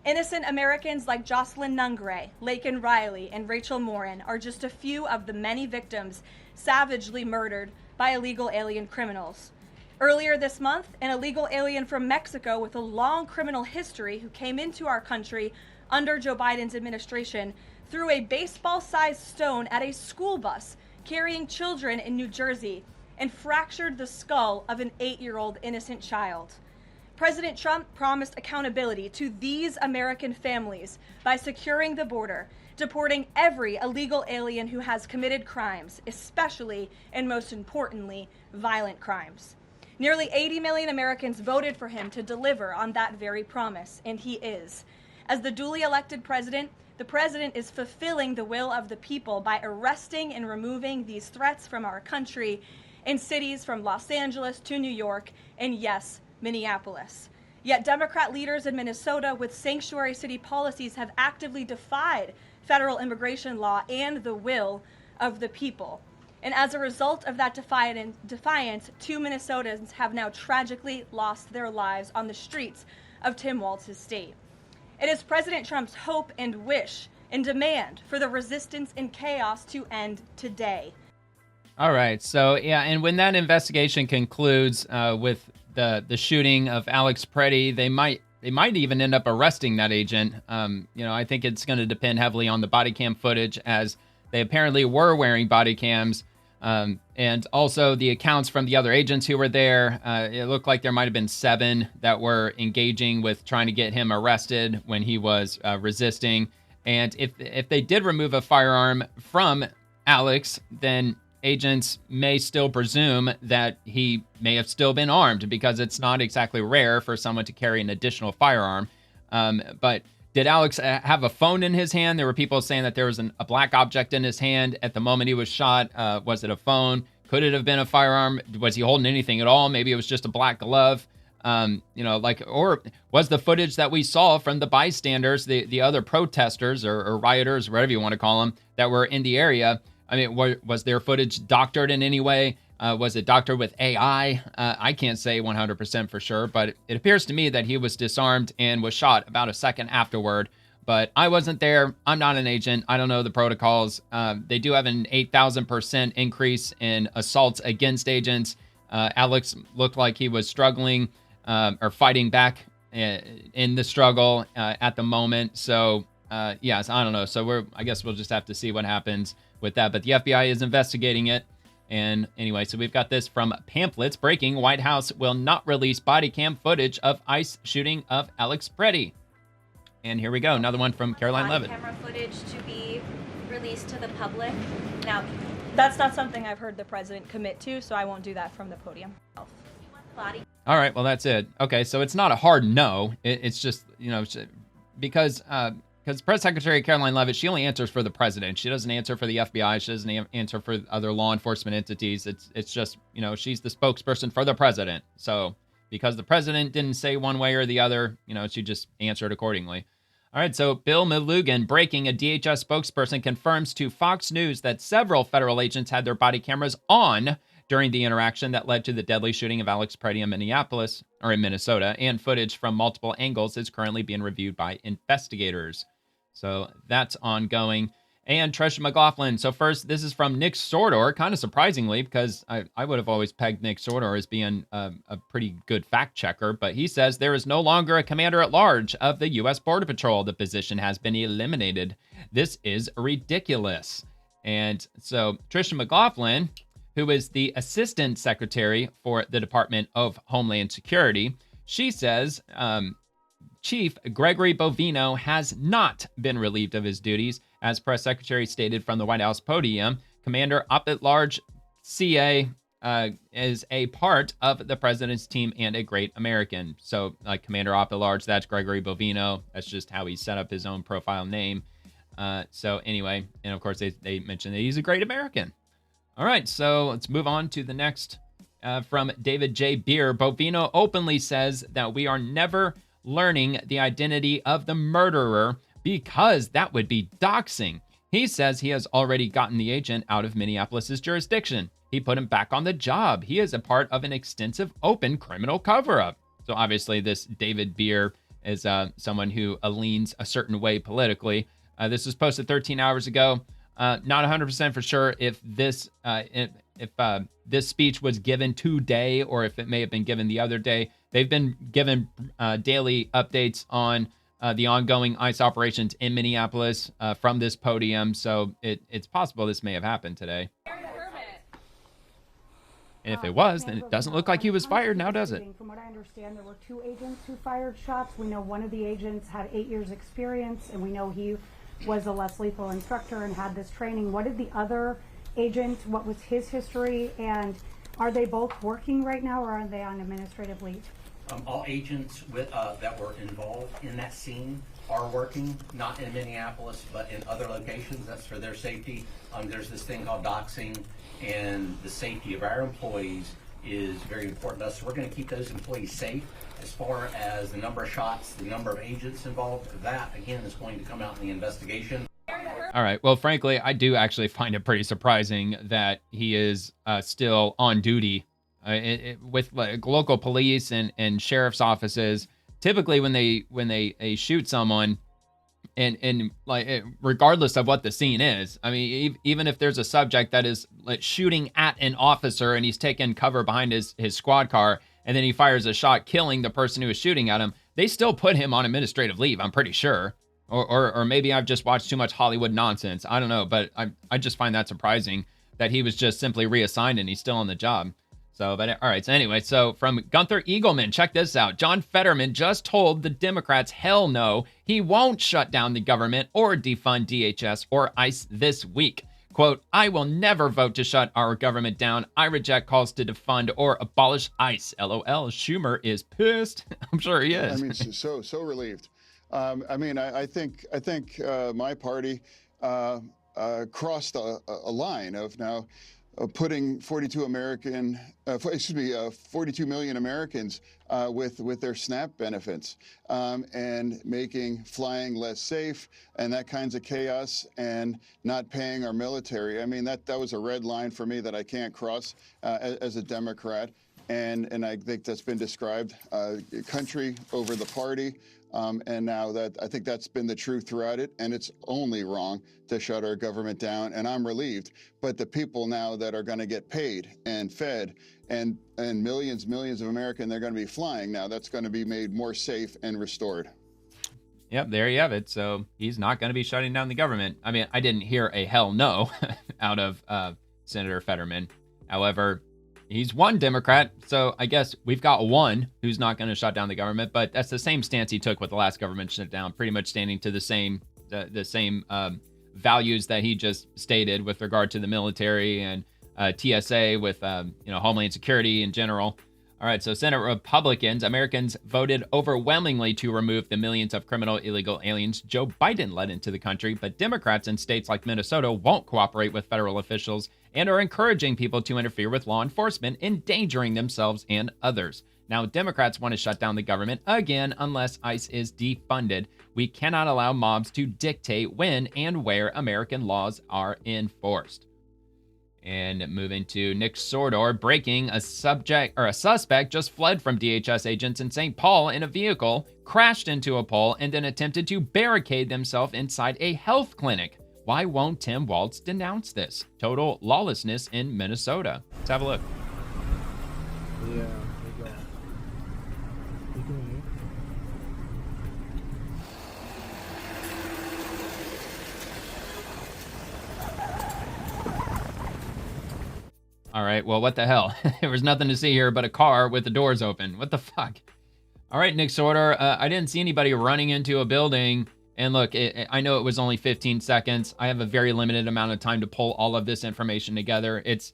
Speaker 4: Innocent Americans like Jocelyn Nungray, Laken Riley, and Rachel Morin are just a few of the many victims savagely murdered by illegal alien criminals. Earlier this month, an illegal alien from Mexico with a long criminal history who came into our country under Joe Biden's administration threw a baseball-sized stone at a school bus carrying children in New Jersey and fractured the skull of an 8-year-old innocent child. President Trump promised accountability to these American families by securing the border, deporting every illegal alien who has committed crimes, especially and most importantly, violent crimes. Nearly 80 million Americans voted for him to deliver on that very promise, and he is. As the duly elected president, the president is fulfilling the will of the people by arresting and removing these threats from our country in cities from Los Angeles to New York and, yes, Minneapolis. Yet Democrat leaders in Minnesota with sanctuary city policies have actively defied federal immigration law and the will of the people. And as a result of that defiance, 2 Minnesotans have now tragically lost their lives on the streets of Tim Walz's state. It is President Trump's hope and wish and demand for the resistance and chaos to end today.
Speaker 2: All right. So, yeah, and when that investigation concludes with the shooting of Alex Preddy, they might even end up arresting that agent. I think it's going to depend heavily on the body cam footage, as they apparently were wearing body cams. And also the accounts from the other agents who were there. It looked like there might have been 7 that were engaging with trying to get him arrested when he was resisting. And if they did remove a firearm from Alex, then agents may still presume that he may have still been armed, because it's not exactly rare for someone to carry an additional firearm. But did Alex have a phone in his hand? There were people saying that there was a black object in his hand at the moment he was shot. Was it a phone? Could it have been a firearm? Was he holding anything at all? Maybe it was just a black glove. Or was the footage that we saw from the bystanders, the other protesters or rioters, whatever you want to call them, that were in the area? I mean, was their footage doctored in any way? Was it doctored with AI? I can't say 100% for sure, but it appears to me that he was disarmed and was shot about a second afterward. But I wasn't there. I'm not an agent. I don't know the protocols. They do have an 8,000% increase in assaults against agents. Alex looked like he was struggling or fighting back in the struggle at the moment. So yes, I don't know. So I guess we'll just have to see what happens with that. But the FBI is investigating it. And anyway, so we've got this from Pamphlets. Breaking: White House will not release body cam footage of ICE shooting of Alex Preddy. And here we go. Another one from Caroline Levitt.
Speaker 15: Camera footage to be released to the public. Now,
Speaker 4: that's not something I've heard the president commit to, so I won't do that from the podium.
Speaker 15: Body.
Speaker 2: All right, well, that's it. Okay, so it's not a hard no. It's just, because Press Secretary Caroline Levitt, she only answers for the president. She doesn't answer for the FBI. She doesn't answer for other law enforcement entities. It's just, she's the spokesperson for the president. So because the president didn't say one way or the other, she just answered accordingly. All right, so Bill Malugan, breaking: a DHS spokesperson confirms to Fox News that several federal agents had their body cameras on during the interaction that led to the deadly shooting of Alex Preddy in Minnesota, and footage from multiple angles is currently being reviewed by investigators. So that's ongoing. And Tricia McLaughlin. So first, this is from Nick Sordor, kind of surprisingly, because I would have always pegged Nick Sordor as being a pretty good fact checker. But he says there is no longer a commander at large of the U.S. Border Patrol. The position has been eliminated. This is ridiculous. And so Tricia McLaughlin, who is the Assistant Secretary for the Department of Homeland Security, she says Chief Gregory Bovino has not been relieved of his duties. As Press Secretary stated from the White House podium, Commander Op-at-Large CA is a part of the president's team and a great American. So Commander Op-at-Large, that's Gregory Bovino. That's just how he set up his own profile name. So anyway, and of course they mentioned that he's a great American. All right, so let's move on to the next from David J. Beer. Bovino openly says that we are never learning the identity of the murderer because that would be doxing. He says he has already gotten the agent out of Minneapolis's jurisdiction. He put him back on the job. He is a part of an extensive open criminal cover-up. So obviously this David Beer is someone who leans a certain way politically. This was posted 13 hours ago. Not 100% for sure if this this speech was given today or if it may have been given the other day. They've been given daily updates on the ongoing ICE operations in Minneapolis from this podium, so it's possible this may have happened today. And if it was, then it doesn't look like he was fired now, does it?
Speaker 16: From what I understand, there were 2 agents who fired shots. We know one of the agents had 8 years experience, and we know he was a less lethal instructor and had this training. What did the other agent, what was his history, and are they both working right now or are they on administrative leave?
Speaker 17: All agents that were involved in that scene are working, not in Minneapolis, but in other locations. That's for their safety. There's this thing called doxing, and the safety of our employees is very important to us. So we're going to keep those employees safe. As far as the number of shots, the number of agents involved, that, again, is going to come out in the investigation.
Speaker 2: All right. Well, frankly, I do actually find it pretty surprising that he is still on duty with local police and sheriff's offices. Typically, when they shoot someone, and regardless of what the scene is, I mean, even if there's a subject that is shooting at an officer and he's taken cover behind his squad car, and then he fires a shot killing the person who is shooting at him, they still put him on administrative leave, I'm pretty sure. Or maybe I've just watched too much Hollywood nonsense. I don't know, but I just find that surprising that he was just simply reassigned and he's still on the job. So, but all right. So anyway, so from Gunther Eagleman, check this out. John Fetterman just told the Democrats, hell no, he won't shut down the government or defund DHS or ICE this week. Quote, I will never vote to shut our government down. I reject calls to defund or abolish ICE. LOL. Schumer is pissed. I'm sure he is.
Speaker 18: I mean, so relieved. I think my party crossed a line of now putting 42 million Americans with their SNAP benefits and making flying less safe and that kinds of chaos and not paying our military. I mean, that was a red line for me that I can't cross as a Democrat. And I think that's been described, country over the party. And now that I think that's been the truth throughout it, and it's only wrong to shut our government down, and I'm relieved. But the people now that are going to get paid and fed, and millions of Americans, they're going to be flying now, that's going to be made more safe and restored.
Speaker 2: Yep, there you have it. So he's not going to be shutting down the government. I mean, I didn't hear a hell no out of Senator Fetterman. However, he's one Democrat, so I guess we've got one who's not going to shut down the government. But that's the same stance he took with the last government shutdown, pretty much standing to the same values that he just stated with regard to the military and TSA with Homeland Security in general. All right, so Senate Republicans, Americans voted overwhelmingly to remove the millions of criminal illegal aliens Joe Biden let into the country, but Democrats in states like Minnesota won't cooperate with federal officials and are encouraging people to interfere with law enforcement, endangering themselves and others. Now, Democrats want to shut down the government again unless ICE is defunded. We cannot allow mobs to dictate when and where American laws are enforced. And moving to Nick Sordor, breaking a suspect just fled from DHS agents in St. Paul in a vehicle, crashed into a pole, and then attempted to barricade themselves inside a health clinic. Why won't Tim Walz denounce this? Total lawlessness in Minnesota. Let's have a look.
Speaker 19: Yeah, there you go.
Speaker 2: All right, well, what the hell? There was nothing to see here but a car with the doors open. What the fuck? All right, Nick Sorter, I didn't see anybody running into a building. And look, I know it was only 15 seconds. I have a very limited amount of time to pull all of this information together. It's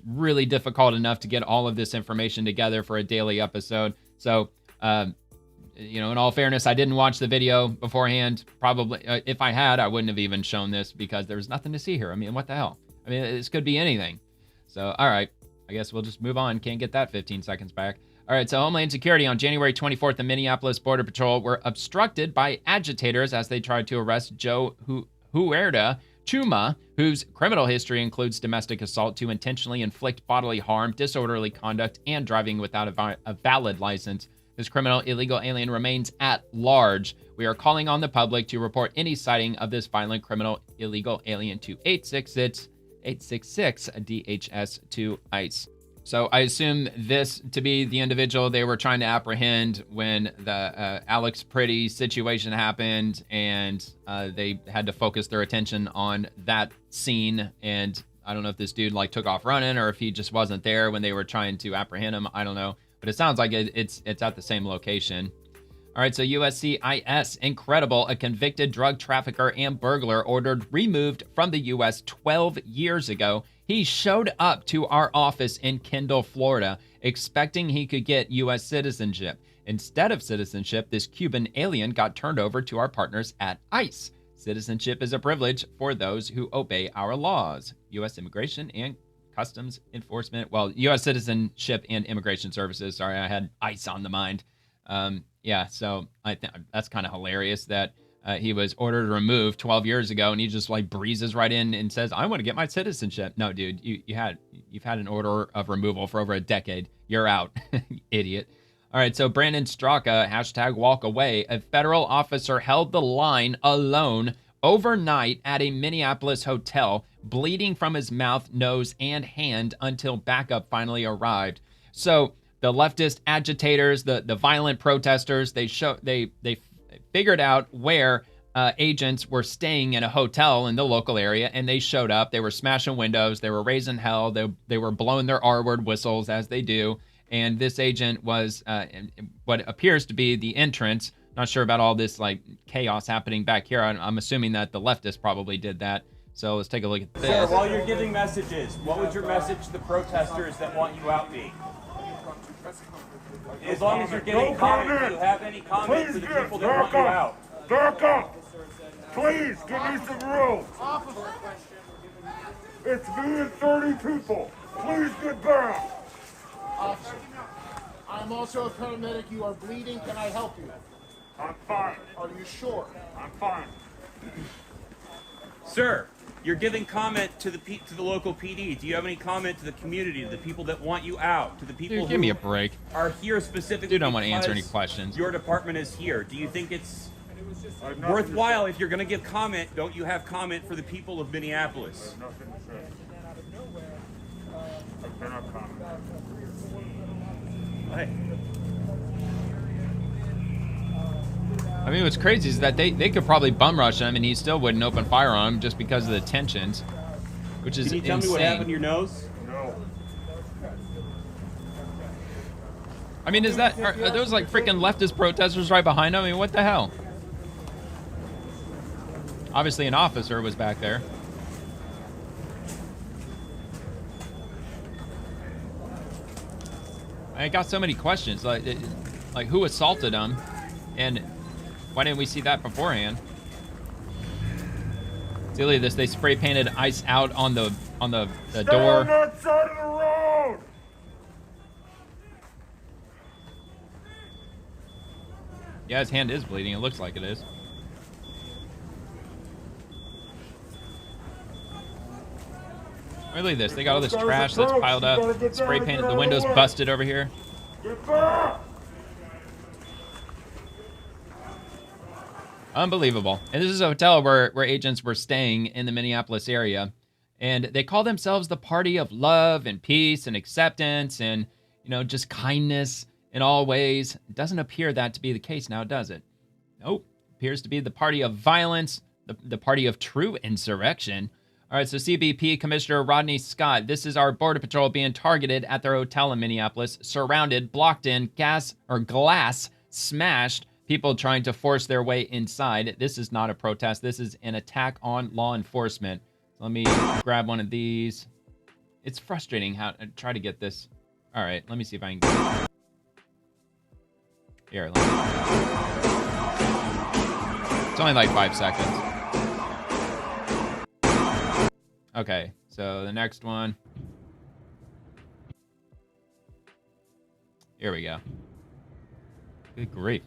Speaker 2: really difficult enough to get all of this information together for a daily episode. So, in all fairness, I didn't watch the video beforehand. Probably, if I had, I wouldn't have even shown this because there was nothing to see here. I mean, what the hell? I mean, this could be anything. So, all right, I guess we'll just move on. Can't get that 15 seconds back. All right, so Homeland Security on January 24th, the Minneapolis Border Patrol were obstructed by agitators as they tried to arrest Joe Huerta Chuma, whose criminal history includes domestic assault to intentionally inflict bodily harm, disorderly conduct, and driving without a valid license. This criminal illegal alien remains at large. We are calling on the public to report any sighting of this violent criminal illegal alien to 866-DHS to ICE. So I assume this to be the individual they were trying to apprehend when the Alex Pretty situation happened, and they had to focus their attention on that scene. And I don't know if this dude took off running or if he just wasn't there when they were trying to apprehend him. I don't know, but it sounds like it's at the same location. All right, so USCIS, incredible. A convicted drug trafficker and burglar ordered removed from the U.S. 12 years ago. He showed up to our office in Kendall, Florida, expecting he could get U.S. citizenship. Instead of citizenship, this Cuban alien got turned over to our partners at ICE. Citizenship is a privilege for those who obey our laws. U.S. Immigration and Customs Enforcement. Well, U.S. Citizenship and Immigration Services. Sorry, I had ICE on the mind. Yeah, so I think that's kind of hilarious that he was ordered removed 12 years ago, and he just breezes right in and says, "I want to get my citizenship." No, dude, you've had an order of removal for over a decade. You're out, you idiot. All right, so Brandon Straka, #walkaway. A federal officer held the line alone overnight at a Minneapolis hotel, bleeding from his mouth, nose, and hand until backup finally arrived. So the leftist agitators, the violent protesters, they figured out where agents were staying in a hotel in the local area, and they showed up. They were smashing windows. They were raising hell. They were blowing their R-word whistles, as they do. And this agent was what appears to be the entrance. Not sure about all this chaos happening back here. I'm assuming that the leftists probably did that. So let's take a look at this.
Speaker 20: Sir, while you're giving messages, what would your message to the protesters that want you out be? As long as you're getting comments, do you have any comments to the people that want you out?
Speaker 21: Back up! Please, give me some room! It's me and 30 people! Please get back!
Speaker 22: Officer, I'm also a paramedic. You are bleeding. Can I help you?
Speaker 21: I'm fine.
Speaker 22: Are you sure?
Speaker 21: I'm fine.
Speaker 20: Sir, You're giving comment to the local PD. Do you have any comment to the community, to the people that want you out, to the people
Speaker 2: Dude, give me a break.
Speaker 20: Are here specifically?
Speaker 2: Dude, don't want to answer any
Speaker 20: because
Speaker 2: questions.
Speaker 20: Your department is here. Do you think it's worthwhile if you're going to give comment? Don't you have comment for the people of Minneapolis?
Speaker 2: I mean, what's crazy is that they could probably bum rush him and he still wouldn't open fire on him just because of the tensions, which is
Speaker 20: Can you tell
Speaker 2: insane.
Speaker 20: me what happened to your nose?
Speaker 21: No.
Speaker 2: I mean, are those like freaking leftist protesters right behind him? I mean, what the hell? Obviously, an officer was back there. I got so many questions, like who assaulted him, and why didn't we see that beforehand? See, look at this. They spray painted ice out on the
Speaker 21: Stay
Speaker 2: door.
Speaker 21: on that side of the road!
Speaker 2: Yeah, his hand is bleeding. It looks like it is. Look at this. They got all this trash that's piled up. Spray painted. The windows busted over here.
Speaker 21: Get back!
Speaker 2: Unbelievable. And this is a hotel where agents were staying in the Minneapolis area. And they call themselves the party of love and peace and acceptance and, you know, just kindness in all ways. It doesn't appear that to be the case now, does it? Nope. Appears to be the party of violence, the party of true insurrection. All right, so CBP Commissioner Rodney Scott, this is our Border Patrol being targeted at their hotel in Minneapolis, surrounded, blocked in, glass smashed, people trying to force their way inside. This is not a protest. This is an attack on law enforcement. Let me grab one of these. It's frustrating how I try to get this. All right, let me see if I can get it. Here, it's only like 5 seconds. Okay, so the next one. Here we go. Good grief.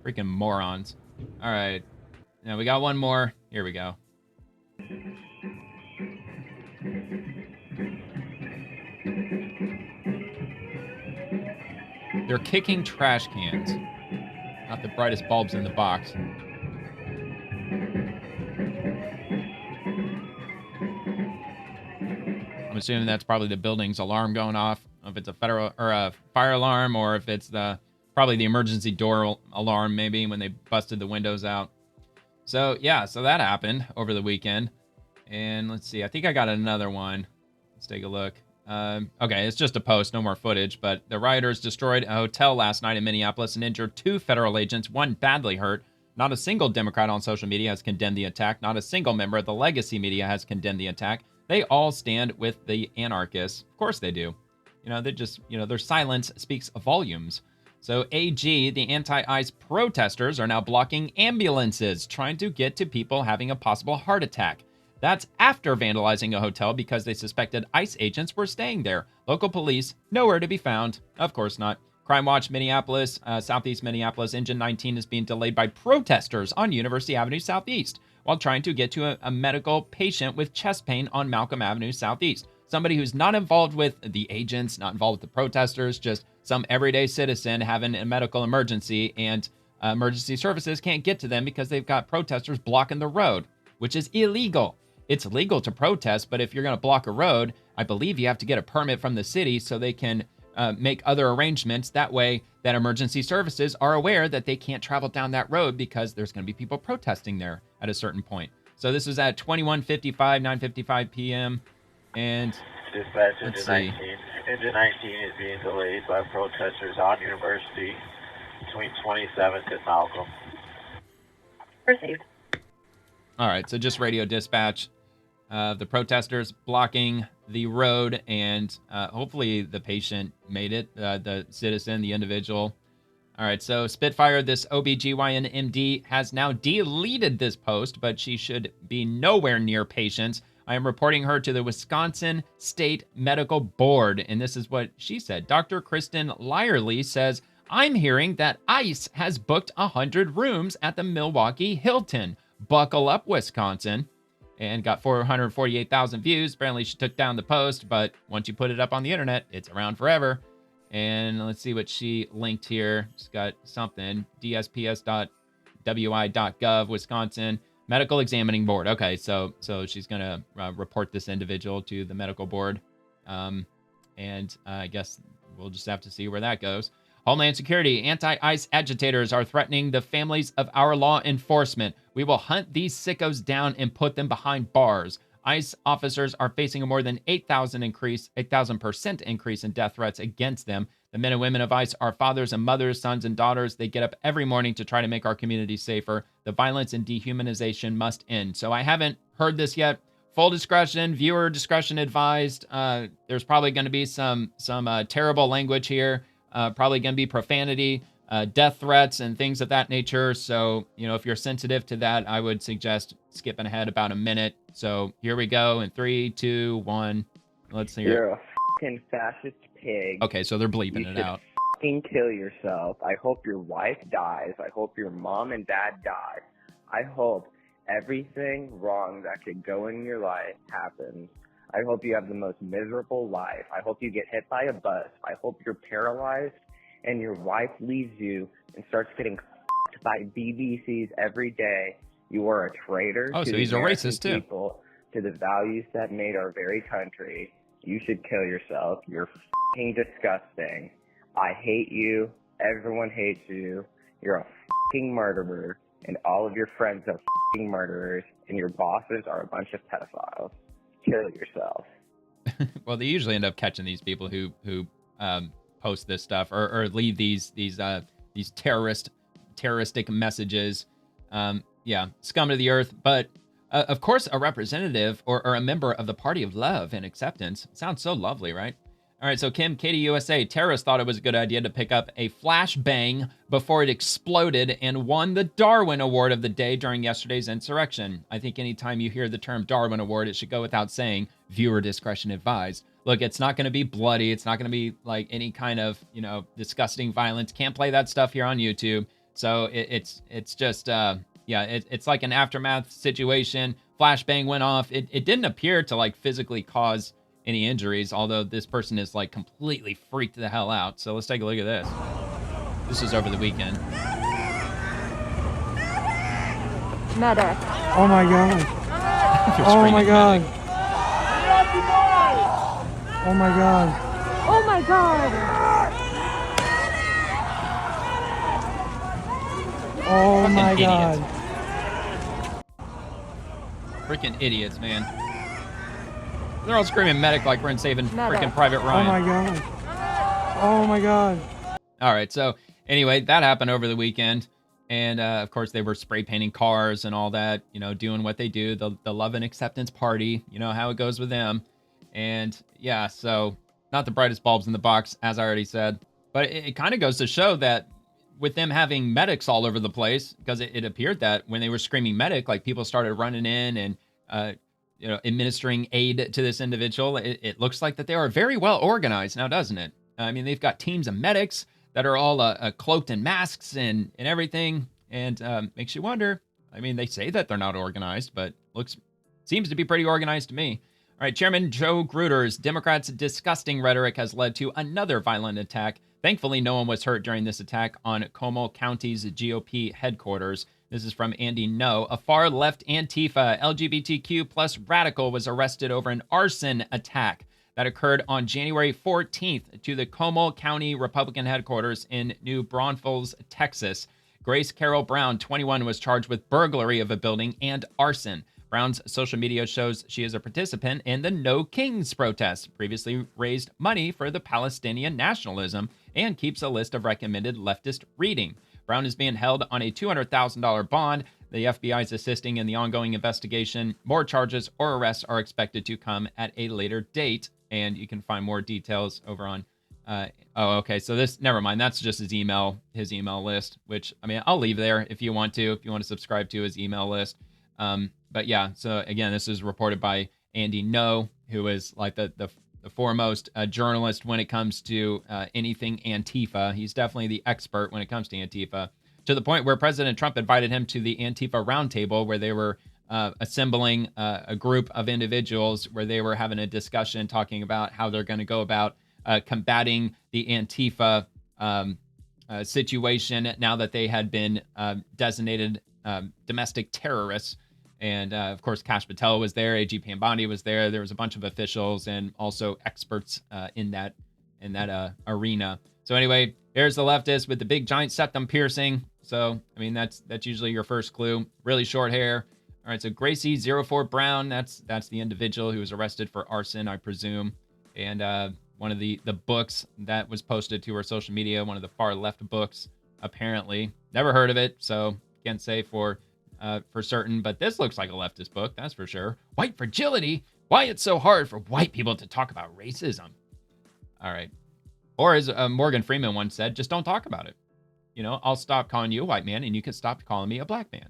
Speaker 2: Freaking morons. All right. Now we got one more. Here we go. They're kicking trash cans. Not the brightest bulbs in the box. I'm assuming that's probably the building's alarm going off. If it's a federal or a fire alarm, or if it's probably the emergency door alarm, maybe when they busted the windows out. So yeah, so that happened over the weekend. And let's see, I think I got another one. Let's take a look. Okay, it's just a post, no more footage, but the rioters destroyed a hotel last night in Minneapolis and injured 2 federal agents, 1 badly hurt. Not a single Democrat on social media has condemned the attack. Not a single member of the legacy media has condemned the attack. They all stand with the anarchists. Of course they do. You know, they just, you know, their silence speaks volumes. So AG, the anti-ICE protesters, are now blocking ambulances, trying to get to people having a possible heart attack. That's after vandalizing a hotel because they suspected ICE agents were staying there. Local police, nowhere to be found. Of course not. Crime Watch Minneapolis, Southeast Minneapolis, Engine 19 is being delayed by protesters on University Avenue Southeast while trying to get to a medical patient with chest pain on Malcolm Avenue Southeast. Somebody who's not involved with the agents, not involved with the protesters, just some everyday citizen having a medical emergency, and emergency services can't get to them because they've got protesters blocking the road, which is illegal. It's legal to protest, but if you're going to block a road, I believe you have to get a permit from the city so they can make other arrangements. That way that emergency services are aware that they can't travel down that road because there's going to be people protesting there at a certain point. So this was at 9:55 p.m. And
Speaker 1: Dispatch,
Speaker 2: let's
Speaker 1: Engine
Speaker 2: see.
Speaker 1: 19. Engine 19 is being delayed by protesters on University between 27th and Malcolm.
Speaker 15: Received.
Speaker 2: All right, so just radio dispatch. The protesters blocking the road, and hopefully the patient made it, the citizen, the individual. All right, so Spitfire, this OBGYN MD, has now deleted this post, but she should be nowhere near patients I am reporting her to the Wisconsin State Medical Board. And this is what she said. Dr. Kristen Lyerly says, I'm hearing that ICE has booked 100 rooms at the Milwaukee Hilton. Buckle up, Wisconsin. And got 448,000 views. Apparently she took down the post, but once you put it up on the internet, it's around forever. And let's see what she linked here. She's got something, dsps.wi.gov, Wisconsin Medical Examining Board. Okay, so she's going to report this individual to the medical board. And I guess we'll just have to see where that goes. Homeland Security, anti-ICE agitators are threatening the families of our law enforcement. We will hunt these sickos down and put them behind bars. ICE officers are facing a more than 8,000% increase in death threats against them. The men and women of ICE are fathers and mothers, sons and daughters. They get up every morning to try to make our community safer. The violence and dehumanization must end. So I haven't heard this yet. Full discretion, viewer discretion advised. There's probably going to be some terrible language here. Probably going to be profanity, death threats, and things of that nature. So, if you're sensitive to that, I would suggest skipping ahead about a minute. So here we go in 3, 2, 1. Let's hear it.
Speaker 3: You're a fucking fascist pig.
Speaker 2: Okay, so they're bleeping it out.
Speaker 3: Fucking kill yourself. I hope your wife dies. I hope your mom and dad die. I hope everything wrong that could go in your life happens. I hope you have the most miserable life. I hope you get hit by a bus. I hope you're paralyzed and your wife leaves you and starts getting f***ed by BBCs every day. You are a traitor
Speaker 2: Oh,
Speaker 3: to
Speaker 2: so
Speaker 3: the
Speaker 2: he's a
Speaker 3: American
Speaker 2: racist, too.
Speaker 3: people, to the values that made our very country. You should kill yourself. You're f***ing disgusting. I hate you. Everyone hates you. You're a f***ing murderer, and all of your friends are f***ing murderers, and your bosses are a bunch of pedophiles. Kill yourself.
Speaker 2: Well, they usually end up catching these people who post this stuff or leave these terroristic messages. Scum of the earth. But of course, a representative or a member of the Party of Love and Acceptance sounds so lovely, right? All right, so Kim, Katie USA, terrorists thought it was a good idea to pick up a flashbang before it exploded and won the Darwin Award of the day during yesterday's insurrection. I think anytime you hear the term Darwin Award, it should go without saying, viewer discretion advised. Look, it's not going to be bloody. It's not going to be like any kind of, disgusting violence. Can't play that stuff here on YouTube. So it's just, it's like an aftermath situation. Flashbang went off. It didn't appear to like physically cause any injuries, although this person is like completely freaked the hell out. So let's take a look at this. This is over the weekend.
Speaker 5: Medic.
Speaker 23: Oh my god. Oh my god. Oh my god.
Speaker 5: Oh my god.
Speaker 23: Oh my
Speaker 2: Fucking
Speaker 23: god.
Speaker 2: Freaking idiots, man. They're all screaming medic like we're in Saving
Speaker 5: Medic.
Speaker 2: freaking Private
Speaker 23: Oh
Speaker 2: Ryan.
Speaker 23: my god. Oh my god.
Speaker 2: All right, so anyway, that happened over the weekend. And of course, they were spray painting cars and all that, doing what they do, the Love and Acceptance Party, how it goes with them. And yeah, so not the brightest bulbs in the box, as I already said. But it kind of goes to show that with them having medics all over the place, because it appeared that when they were screaming medic, like people started running in and, administering aid to this individual. It looks like that they are very well organized now, doesn't it? I mean, they've got teams of medics that are all cloaked in masks and everything, and makes you wonder. I mean, they say that they're not organized, but seems to be pretty organized to me. All right, Chairman Joe Gruder's Democrats' disgusting rhetoric has led to another violent attack. Thankfully, no one was hurt during this attack on Como County's GOP headquarters. This is from Andy No. A far-left Antifa LGBTQ plus radical was arrested over an arson attack that occurred on January 14th to the Como County Republican headquarters in New Braunfels, Texas. Grace Carol Brown, 21, was charged with burglary of a building and arson. Brown's social media shows she is a participant in the No Kings protest, previously raised money for the Palestinian nationalism, and keeps a list of recommended leftist reading. Brown is being held on a $200,000 bond. The FBI is assisting in the ongoing investigation. More charges or arrests are expected to come at a later date. And you can find more details over on, so never mind. That's just his email list, which, I mean, I'll leave there if you want to subscribe to his email list. But yeah, so again, this is reported by Andy Ngo, who is like the foremost journalist when it comes to anything Antifa. He's definitely the expert when it comes to Antifa, to the point where President Trump invited him to the Antifa roundtable, where they were assembling a group of individuals, where they were having a discussion talking about how they're going to go about combating the Antifa situation now that they had been designated domestic terrorists. And of course, Kash Patel was there, AG Pam Bondi was there. There was a bunch of officials and also experts in that arena. So anyway, there's the leftist with the big giant septum piercing. So I mean, that's usually your first clue. Really short hair. All right, so Gracie 04 Brown, that's the individual who was arrested for arson, I presume. And one of the books that was posted to her social media, one of the far left books, apparently. Never heard of it, so can't say for certain, but this looks like a leftist book, that's for sure. White Fragility? Why it's so hard for white people to talk about racism. All right. Or as Morgan Freeman once said, just don't talk about it. You know, I'll stop calling you a white man and you can stop calling me a black man.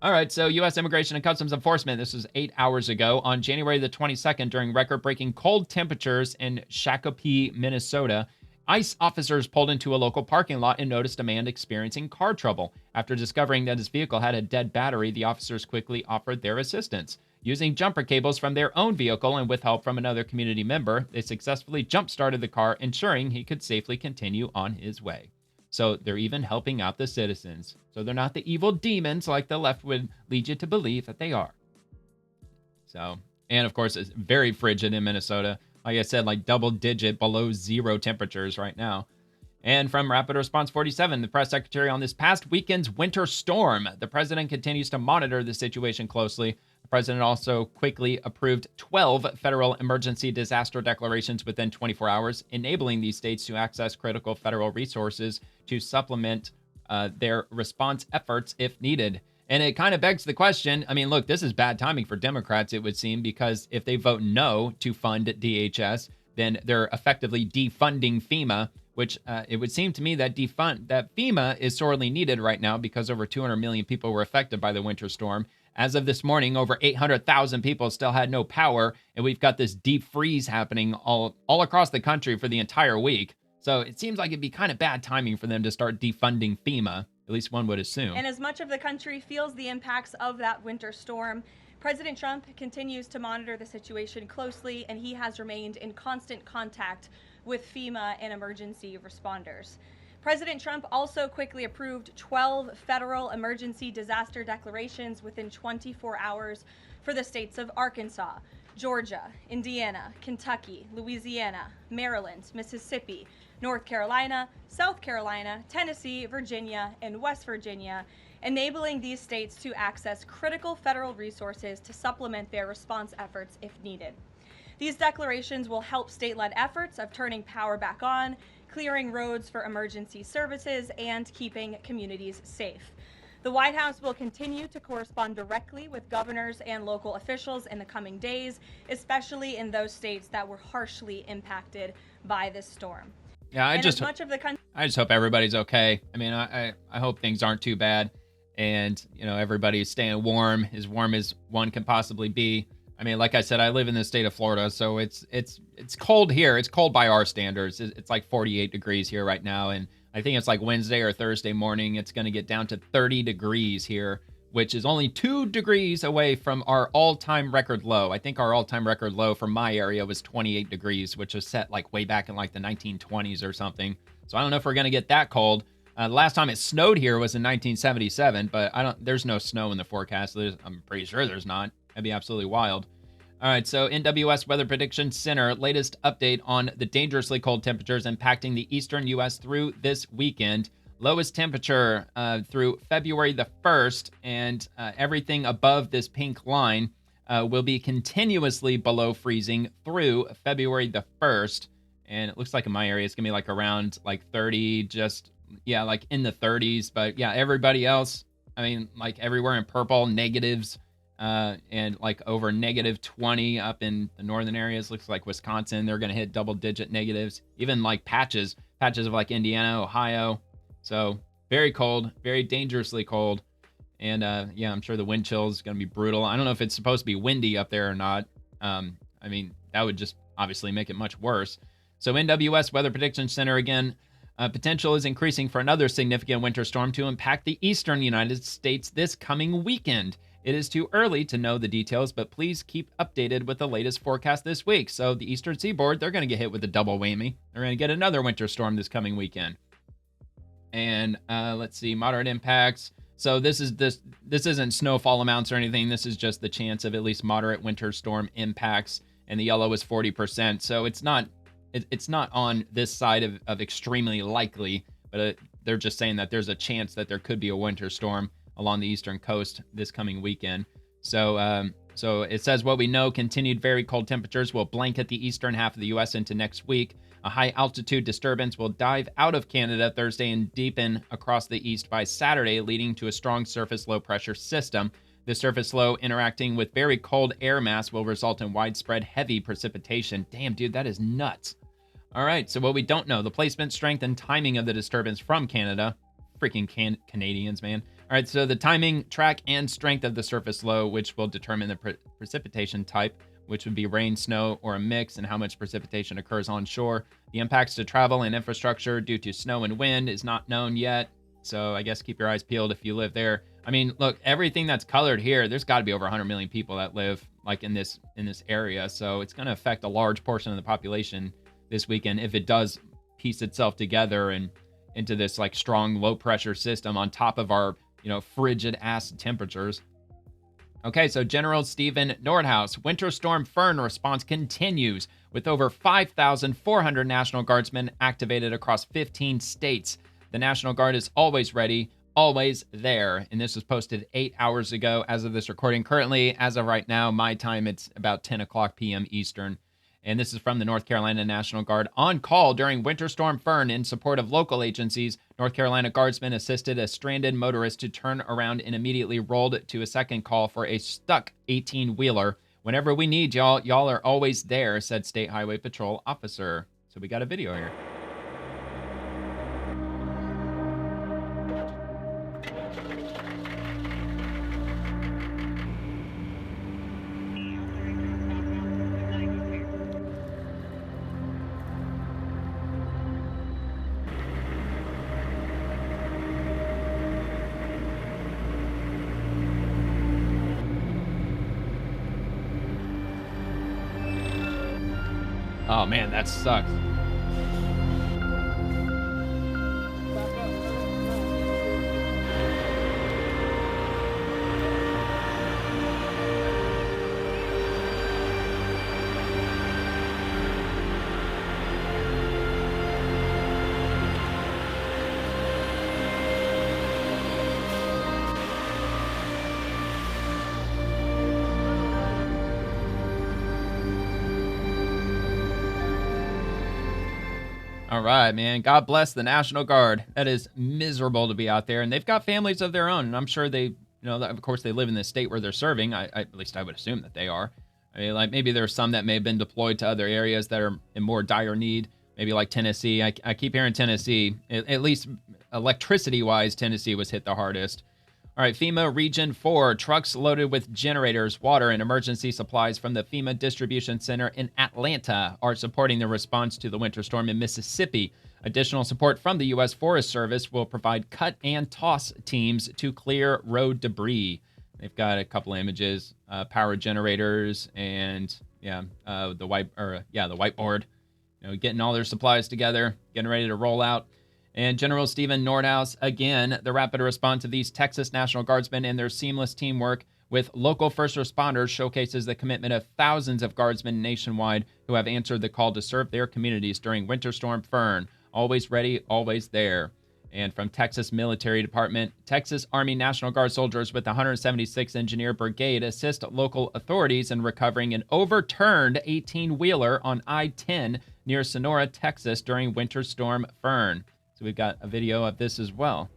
Speaker 2: All right, so U.S. Immigration and Customs Enforcement, this was 8 hours ago, on January the 22nd, during record-breaking cold temperatures in Shakopee, Minnesota, ICE officers pulled into a local parking lot and noticed a man experiencing car trouble. After discovering that his vehicle had a dead battery, the officers quickly offered their assistance. Using jumper cables from their own vehicle and with help from another community member, they successfully jump-started the car, ensuring he could safely continue on his way. So they're even helping out the citizens. So they're not the evil demons like the left would lead you to believe that they are. So, and of course, it's very frigid in Minnesota. Like I said, like double-digit below zero temperatures right now. And from Rapid Response 47, the press secretary, on this past weekend's winter storm, the president continues to monitor the situation closely. The president also quickly approved 12 federal emergency disaster declarations within 24 hours, enabling these states to access critical federal resources to supplement their response efforts if needed. And it kind of begs the question, I mean, look, this is bad timing for Democrats, it would seem, because if they vote no to fund DHS, then they're effectively defunding FEMA, which it would seem to me that that FEMA is sorely needed right now because over 200 million people were affected by the winter storm. As of this morning, over 800,000 people still had no power, and we've got this deep freeze happening all across the country for the entire week. So it seems like it'd be kind of bad timing for them to start defunding FEMA, at least one would assume.
Speaker 4: And as much of the country feels the impacts of that winter storm, President Trump continues to monitor the situation closely, and he has remained in constant contact with FEMA and emergency responders. President Trump also quickly approved 12 federal emergency disaster declarations within 24 hours for the states of Arkansas, Georgia, Indiana, Kentucky, Louisiana, Maryland, Mississippi, North Carolina, South Carolina, Tennessee, Virginia, and West Virginia, enabling these states to access critical federal resources to supplement their response efforts if needed. These declarations will help state-led efforts of turning power back on, clearing roads for emergency services, and keeping communities safe. The White House will continue to correspond directly with governors and local officials in the coming days, especially in those states that were harshly impacted by this storm.
Speaker 2: Yeah, I just hope everybody's okay. I mean, I hope things aren't too bad, and you know, everybody's staying warm as one can possibly be. I mean, like I said, I live in the state of Florida, so it's cold here. It's cold by our standards. It's like 48 degrees here right now, and I think it's like Wednesday or Thursday morning, it's going to get down to 30 degrees here, which is only 2 degrees away from our all-time record low. I think our all-time record low for my area was 28 degrees, which was set like way back in like the 1920s or something. So I don't know if we're going to get that cold. The last time it snowed here was in 1977, but there's no snow in the forecast. I'm pretty sure there's not. That'd be absolutely wild. All right, so NWS Weather Prediction Center, latest update on the dangerously cold temperatures impacting the eastern U.S. through this weekend. Lowest temperature through February the 1st, and everything above this pink line will be continuously below freezing through February the 1st. And it looks like in my area, it's going to be like around like 30, like in the 30s. But yeah, everybody else, I mean, like everywhere in purple, negatives. And like over -20 up in the northern areas. Looks like Wisconsin, they're going to hit double-digit negatives. Even like patches of like Indiana, Ohio. So very cold, very dangerously cold. And yeah, I'm sure the wind chill is going to be brutal. I don't know if it's supposed to be windy up there or not. I mean, that would just obviously make it much worse. So NWS Weather Prediction Center, again, potential is increasing for another significant winter storm to impact the eastern United States this coming weekend. It is too early to know the details, but please keep updated with the latest forecast this week. So the eastern seaboard, they're going to get hit with a double whammy. They're going to get another winter storm this coming weekend. And let's see, moderate impacts. So this isn't snowfall amounts or anything. This is just the chance of at least moderate winter storm impacts. And the yellow is 40%. So it's not on this side of extremely likely, but they're just saying that there's a chance that there could be a winter storm along the eastern coast this coming weekend. So it says what we know, continued very cold temperatures will blanket the eastern half of the U.S. into next week. A high altitude disturbance will dive out of Canada Thursday and deepen across the east by Saturday, leading to a strong surface low pressure system. The surface low interacting with very cold air mass will result in widespread heavy precipitation. Damn, dude, that is nuts. All right, so what we don't know, the placement, strength, and timing of the disturbance from Canada. Freaking Canadians, man. All right, so the timing, track, and strength of the surface low, which will determine the precipitation type, which would be rain, snow, or a mix, and how much precipitation occurs onshore. The impacts to travel and infrastructure due to snow and wind is not known yet, so I guess keep your eyes peeled if you live there. I mean, look, everything that's colored here, there's got to be over 100 million people that live like in this area, so it's going to affect a large portion of the population this weekend if it does piece itself together and into this like strong low pressure system on top of our, frigid ass temperatures. Okay, so General Stephen Nordhaus, Winter Storm Fern response continues with over 5,400 National Guardsmen activated across 15 states. The National Guard is always ready, always there. And this was posted 8 hours ago as of this recording. Currently, as of right now, my time, it's about 10 o'clock p.m. Eastern. And this is from the North Carolina National Guard on call during Winter Storm Fern in support of local agencies. North Carolina Guardsmen assisted a stranded motorist to turn around and immediately rolled to a second call for a stuck 18-wheeler. Whenever we need y'all are always there, said State Highway Patrol officer. So we got a video here. Oh man, that sucks. All right, man. God bless the National Guard. That is miserable to be out there, and they've got families of their own, and I'm sure they, of course, they live in the state where they're serving. At least I would assume that they are. I mean, like maybe there's some that may have been deployed to other areas that are in more dire need. Maybe like Tennessee. I keep hearing Tennessee, at least electricity-wise, Tennessee was hit the hardest. All right, FEMA Region 4, trucks loaded with generators, water, and emergency supplies from the FEMA Distribution Center in Atlanta are supporting the response to the winter storm in Mississippi. Additional support from the U.S. Forest Service will provide cut and toss teams to clear road debris. They've got a couple images, power generators, and the whiteboard. Getting all their supplies together, getting ready to roll out. And General Stephen Nordhaus, again, the rapid response of these Texas National Guardsmen and their seamless teamwork with local first responders showcases the commitment of thousands of guardsmen nationwide who have answered the call to serve their communities during Winter Storm Fern. Always ready, always there. And from Texas Military Department, Texas Army National Guard soldiers with the 176th Engineer Brigade assist local authorities in recovering an overturned 18-wheeler on I-10 near Sonora, Texas during Winter Storm Fern. So we've got a video of this as well.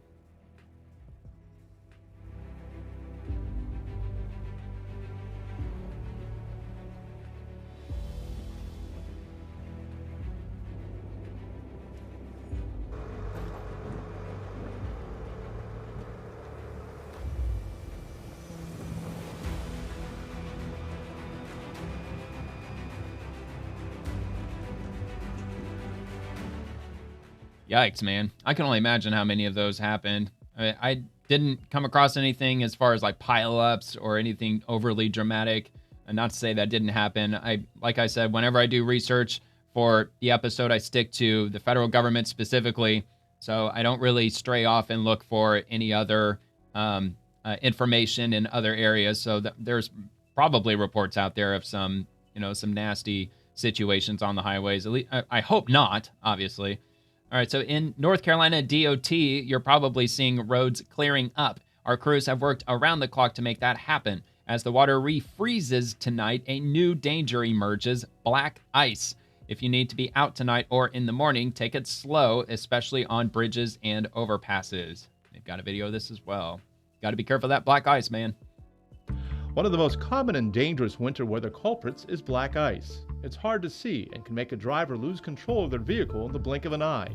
Speaker 2: Yikes, man. I can only imagine how many of those happened. I didn't come across anything as far as like pileups or anything overly dramatic. And not to say that didn't happen. Like I said, whenever I do research for the episode, I stick to the federal government specifically. So I don't really stray off and look for any other information in other areas. So there's probably reports out there of some nasty situations on the highways. At least, I hope not, obviously. All right, so in North Carolina DOT, you're probably seeing roads clearing up. Our crews have worked around the clock to make that happen. As the water refreezes tonight, a new danger emerges: black ice. If you need to be out tonight or in the morning, take it slow, especially on bridges and overpasses. They've got a video of this as well. Got to be careful of that black ice, man.
Speaker 7: One of the most common and dangerous winter weather culprits is black ice. It's hard to see and can make a driver lose control of their vehicle in the blink of an eye.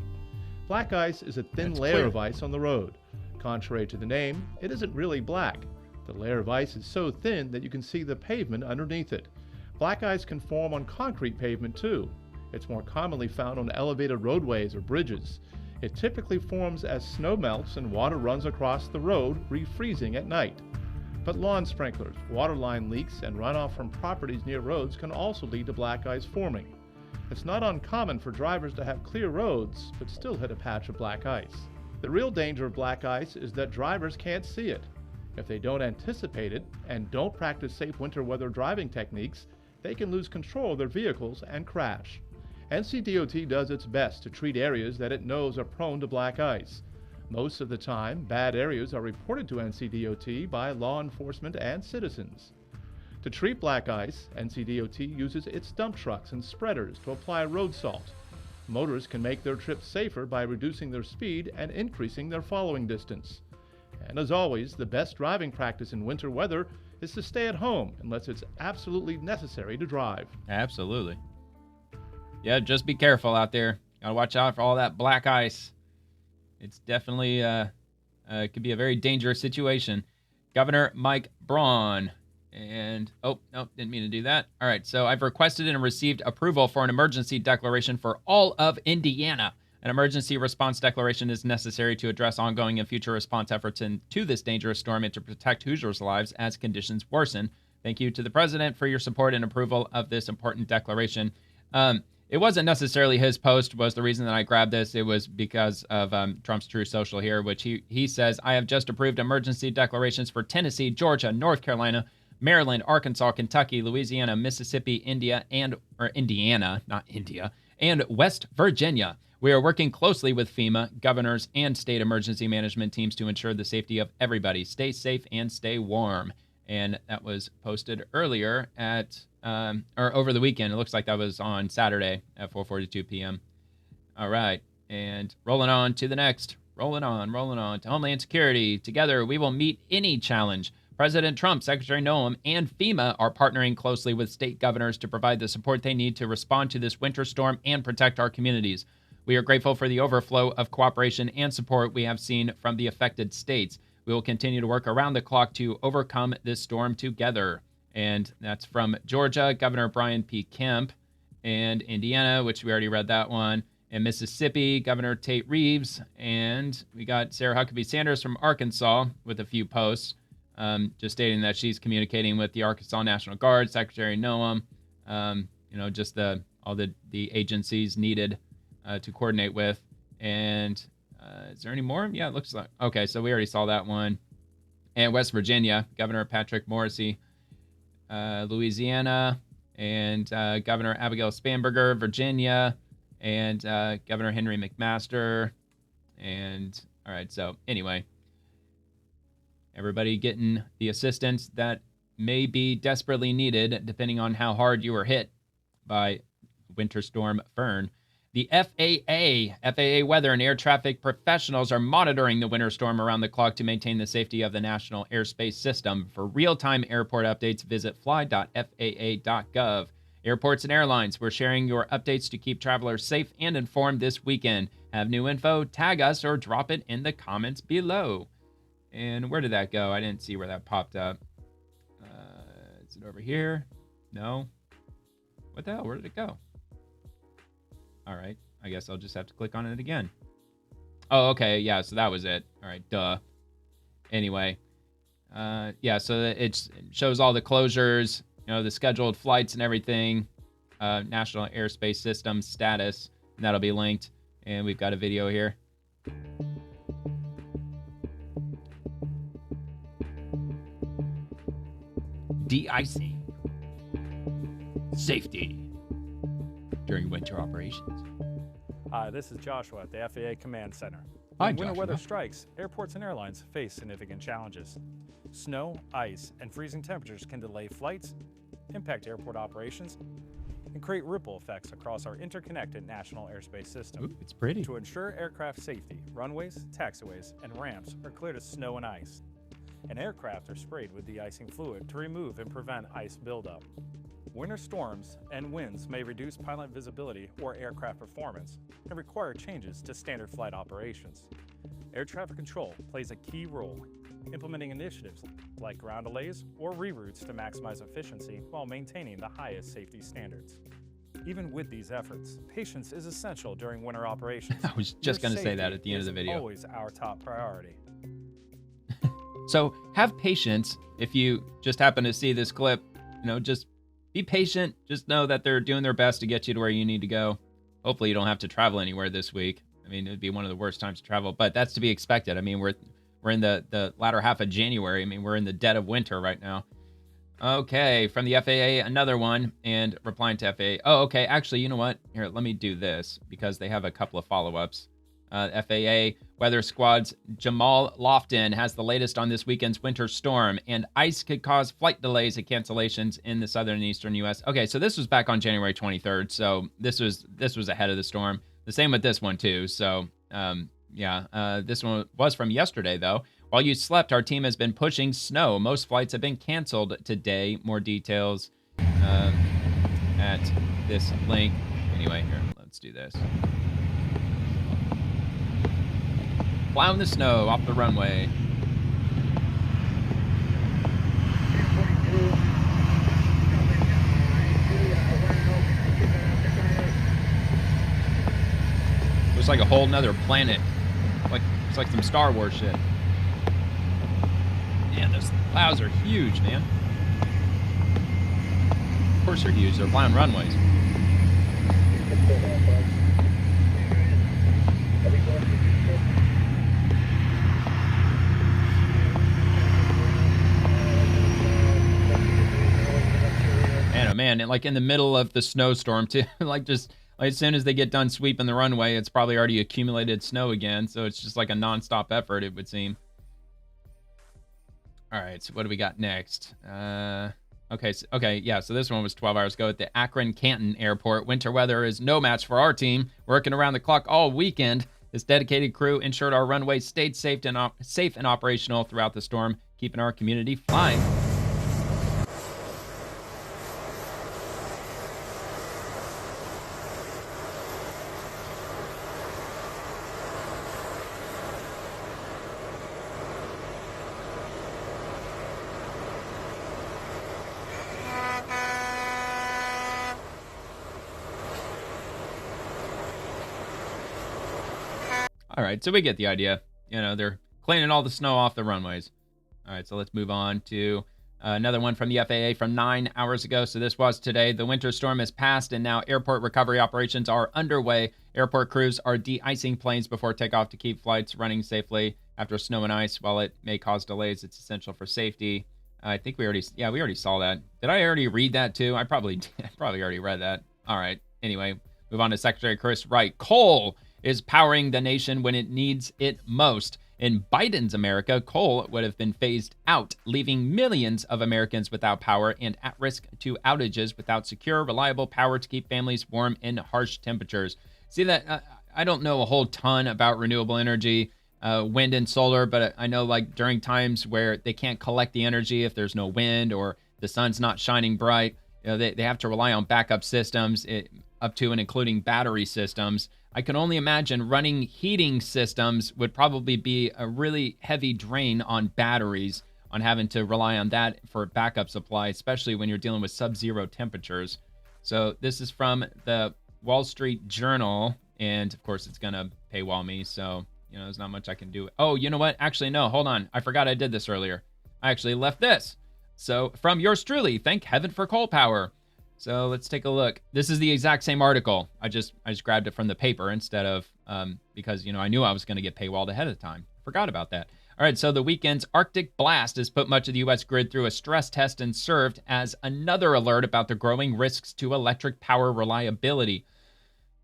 Speaker 7: Black ice is a thin layer of ice on the road. Contrary to the name, it isn't really black. The layer of ice is so thin that you can see the pavement underneath it. Black ice can form on concrete pavement too. It's more commonly found on elevated roadways or bridges. It typically forms as snow melts and water runs across the road, refreezing at night. But lawn sprinklers, water line leaks, and runoff from properties near roads can also lead to black ice forming. It's not uncommon for drivers to have clear roads, but still hit a patch of black ice. The real danger of black ice is that drivers can't see it. If they don't anticipate it and don't practice safe winter weather driving techniques, they can lose control of their vehicles and crash. NCDOT does its best to treat areas that it knows are prone to black ice. Most of the time, bad areas are reported to NCDOT by law enforcement and citizens. To treat black ice, NCDOT uses its dump trucks and spreaders to apply road salt. Motorists can make their trips safer by reducing their speed and increasing their following distance. And as always, the best driving practice in winter weather is to stay at home unless it's absolutely necessary to drive.
Speaker 2: Absolutely. Yeah, just be careful out there. Gotta watch out for all that black ice. It's definitely could be a very dangerous situation. Governor Mike Braun and oh no, didn't mean to do that. All right, so I've requested and received approval for an emergency declaration for all of Indiana. An emergency response declaration is necessary to address ongoing and future response efforts to this dangerous storm and to protect Hoosiers' lives as conditions worsen. Thank you to the president for your support and approval of this important declaration. It wasn't necessarily his post was the reason that I grabbed this. It was because of Trump's True Social here, which he says, I have just approved emergency declarations for Tennessee, Georgia, North Carolina, Maryland, Arkansas, Kentucky, Louisiana, Mississippi, Indiana, not India, and West Virginia. We are working closely with FEMA, governors, and state emergency management teams to ensure the safety of everybody. Stay safe and stay warm. And that was posted earlier or over the weekend. It looks like that was on Saturday at 4:42 p.m. All right. And rolling on to the next. Rolling on to Homeland Security. Together, we will meet any challenge. President Trump, Secretary Noem, and FEMA are partnering closely with state governors to provide the support they need to respond to this winter storm and protect our communities. We are grateful for the overflow of cooperation and support we have seen from the affected states. We will continue to work around the clock to overcome this storm together. And that's from Georgia, Governor Brian P. Kemp, and Indiana, which we already read that one, and Mississippi, Governor Tate Reeves, and we got Sarah Huckabee Sanders from Arkansas with a few posts, just stating that she's communicating with the Arkansas National Guard, Secretary Noem, just all the agencies needed to coordinate with. And is there any more? Yeah, it looks like. Okay, so we already saw that one. And West Virginia, Governor Patrick Morrisey, Louisiana, and Governor Abigail Spanberger, Virginia, and Governor Henry McMaster. And all right, so anyway, everybody getting the assistance that may be desperately needed depending on how hard you were hit by Winter Storm Fern. The FAA weather and air traffic professionals are monitoring the winter storm around the clock to maintain the safety of the national airspace system. For real-time airport updates, visit fly.faa.gov. Airports and airlines, we're sharing your updates to keep travelers safe and informed this weekend. Have new info? Tag us or drop it in the comments below. And where did that go? I didn't see where that popped up. Is it over here? No. What the hell? Where did it go? All right, I guess I'll just have to click on it again. Oh, okay. Yeah, so that was it. All right, duh. Anyway, yeah, so it shows all the closures, the scheduled flights and everything, National Airspace System status, and that'll be linked. And we've got a video here. De-icing. Safety during winter operations.
Speaker 8: Hi, this is Joshua at the FAA Command Center.
Speaker 2: Hi,
Speaker 8: When winter
Speaker 2: Joshua.
Speaker 8: weather strikes, airports and airlines face significant challenges. Snow, ice, and freezing temperatures can delay flights, impact airport operations, and create ripple effects across our interconnected national airspace system.
Speaker 2: Ooh, it's pretty.
Speaker 8: To ensure aircraft safety, runways, taxiways, and ramps are cleared of snow and ice, and aircraft are sprayed with de-icing fluid to remove and prevent ice buildup. Winter storms and winds may reduce pilot visibility or aircraft performance and require changes to standard flight operations. Air traffic control plays a key role, implementing initiatives like ground delays or reroutes to maximize efficiency while maintaining the highest safety standards. Even with these efforts, patience is essential during winter operations.
Speaker 2: I was just going to say that
Speaker 8: Your
Speaker 2: at the end of the
Speaker 8: safety is
Speaker 2: video.
Speaker 8: always our top priority.
Speaker 2: So have patience if you just happen to see this clip. Just be patient. Just know that they're doing their best to get you to where you need to go. Hopefully you don't have to travel anywhere this week. I mean, it'd be one of the worst times to travel, but that's to be expected. I mean, we're in the latter half of January. I mean, we're in the dead of winter right now. Okay, from the FAA, another one, and replying to FAA. Oh, okay, actually, you know what? Here, let me do this because they have a couple of follow-ups. FAA Weather Squad's Jamal Lofton has the latest on this weekend's winter storm, and ice could cause flight delays and cancellations in the southern and eastern U.S. Okay, so this was back on January 23rd, so this was ahead of the storm. The same with this one too. So this one was from yesterday though. While you slept, our team has been pushing snow. Most flights have been canceled today. More details at this link. Anyway, here, let's do this. Plowing the snow off the runway. Looks like a whole nother planet. It's like some Star Wars shit. Man, those plows are huge, man. Of course they're huge. They're plowing runways. Man, and like in the middle of the snowstorm too, as soon as they get done sweeping the runway, it's probably already accumulated snow again. So it's just like a nonstop effort, it would seem. All right, so what do we got next? So this one was 12 hours ago at the Akron-Canton Airport. Winter weather is no match for our team. Working around the clock all weekend. This dedicated crew ensured our runway stayed safe and operational throughout the storm, keeping our community flying. All right, so we get the idea. They're cleaning all the snow off the runways. All right, so let's move on to another one from the FAA from 9 hours ago. So this was today. The winter storm has passed, and now airport recovery operations are underway. Airport crews are de-icing planes before takeoff to keep flights running safely after snow and ice. While it may cause delays, it's essential for safety. I think we already saw that. Did I already read that too? I probably already read that. All right. Anyway, move on to Secretary Chris Wright. Coal is powering the nation when it needs it most. In Biden's America, coal would have been phased out, leaving millions of Americans without power and at risk to outages without secure, reliable power to keep families warm in harsh temperatures. See that? I don't know a whole ton about renewable energy, wind and solar, but I know like during times where they can't collect the energy if there's no wind or the sun's not shining bright, they have to rely on backup systems up to and including battery systems. I can only imagine running heating systems would probably be a really heavy drain on batteries, on having to rely on that for backup supply, especially when you're dealing with sub-zero temperatures. So this is from the Wall Street Journal, and of course it's going to paywall me, so, there's not much I can do. Oh, you know what? Actually, no, hold on. I forgot I did this earlier. I actually left this. So from yours truly, thank heaven for coal power. So let's take a look. This is the exact same article. I just grabbed it from the paper instead of, because, I knew I was going to get paywalled ahead of time. Forgot about that. All right, so the weekend's Arctic blast has put much of the U.S. grid through a stress test and served as another alert about the growing risks to electric power reliability.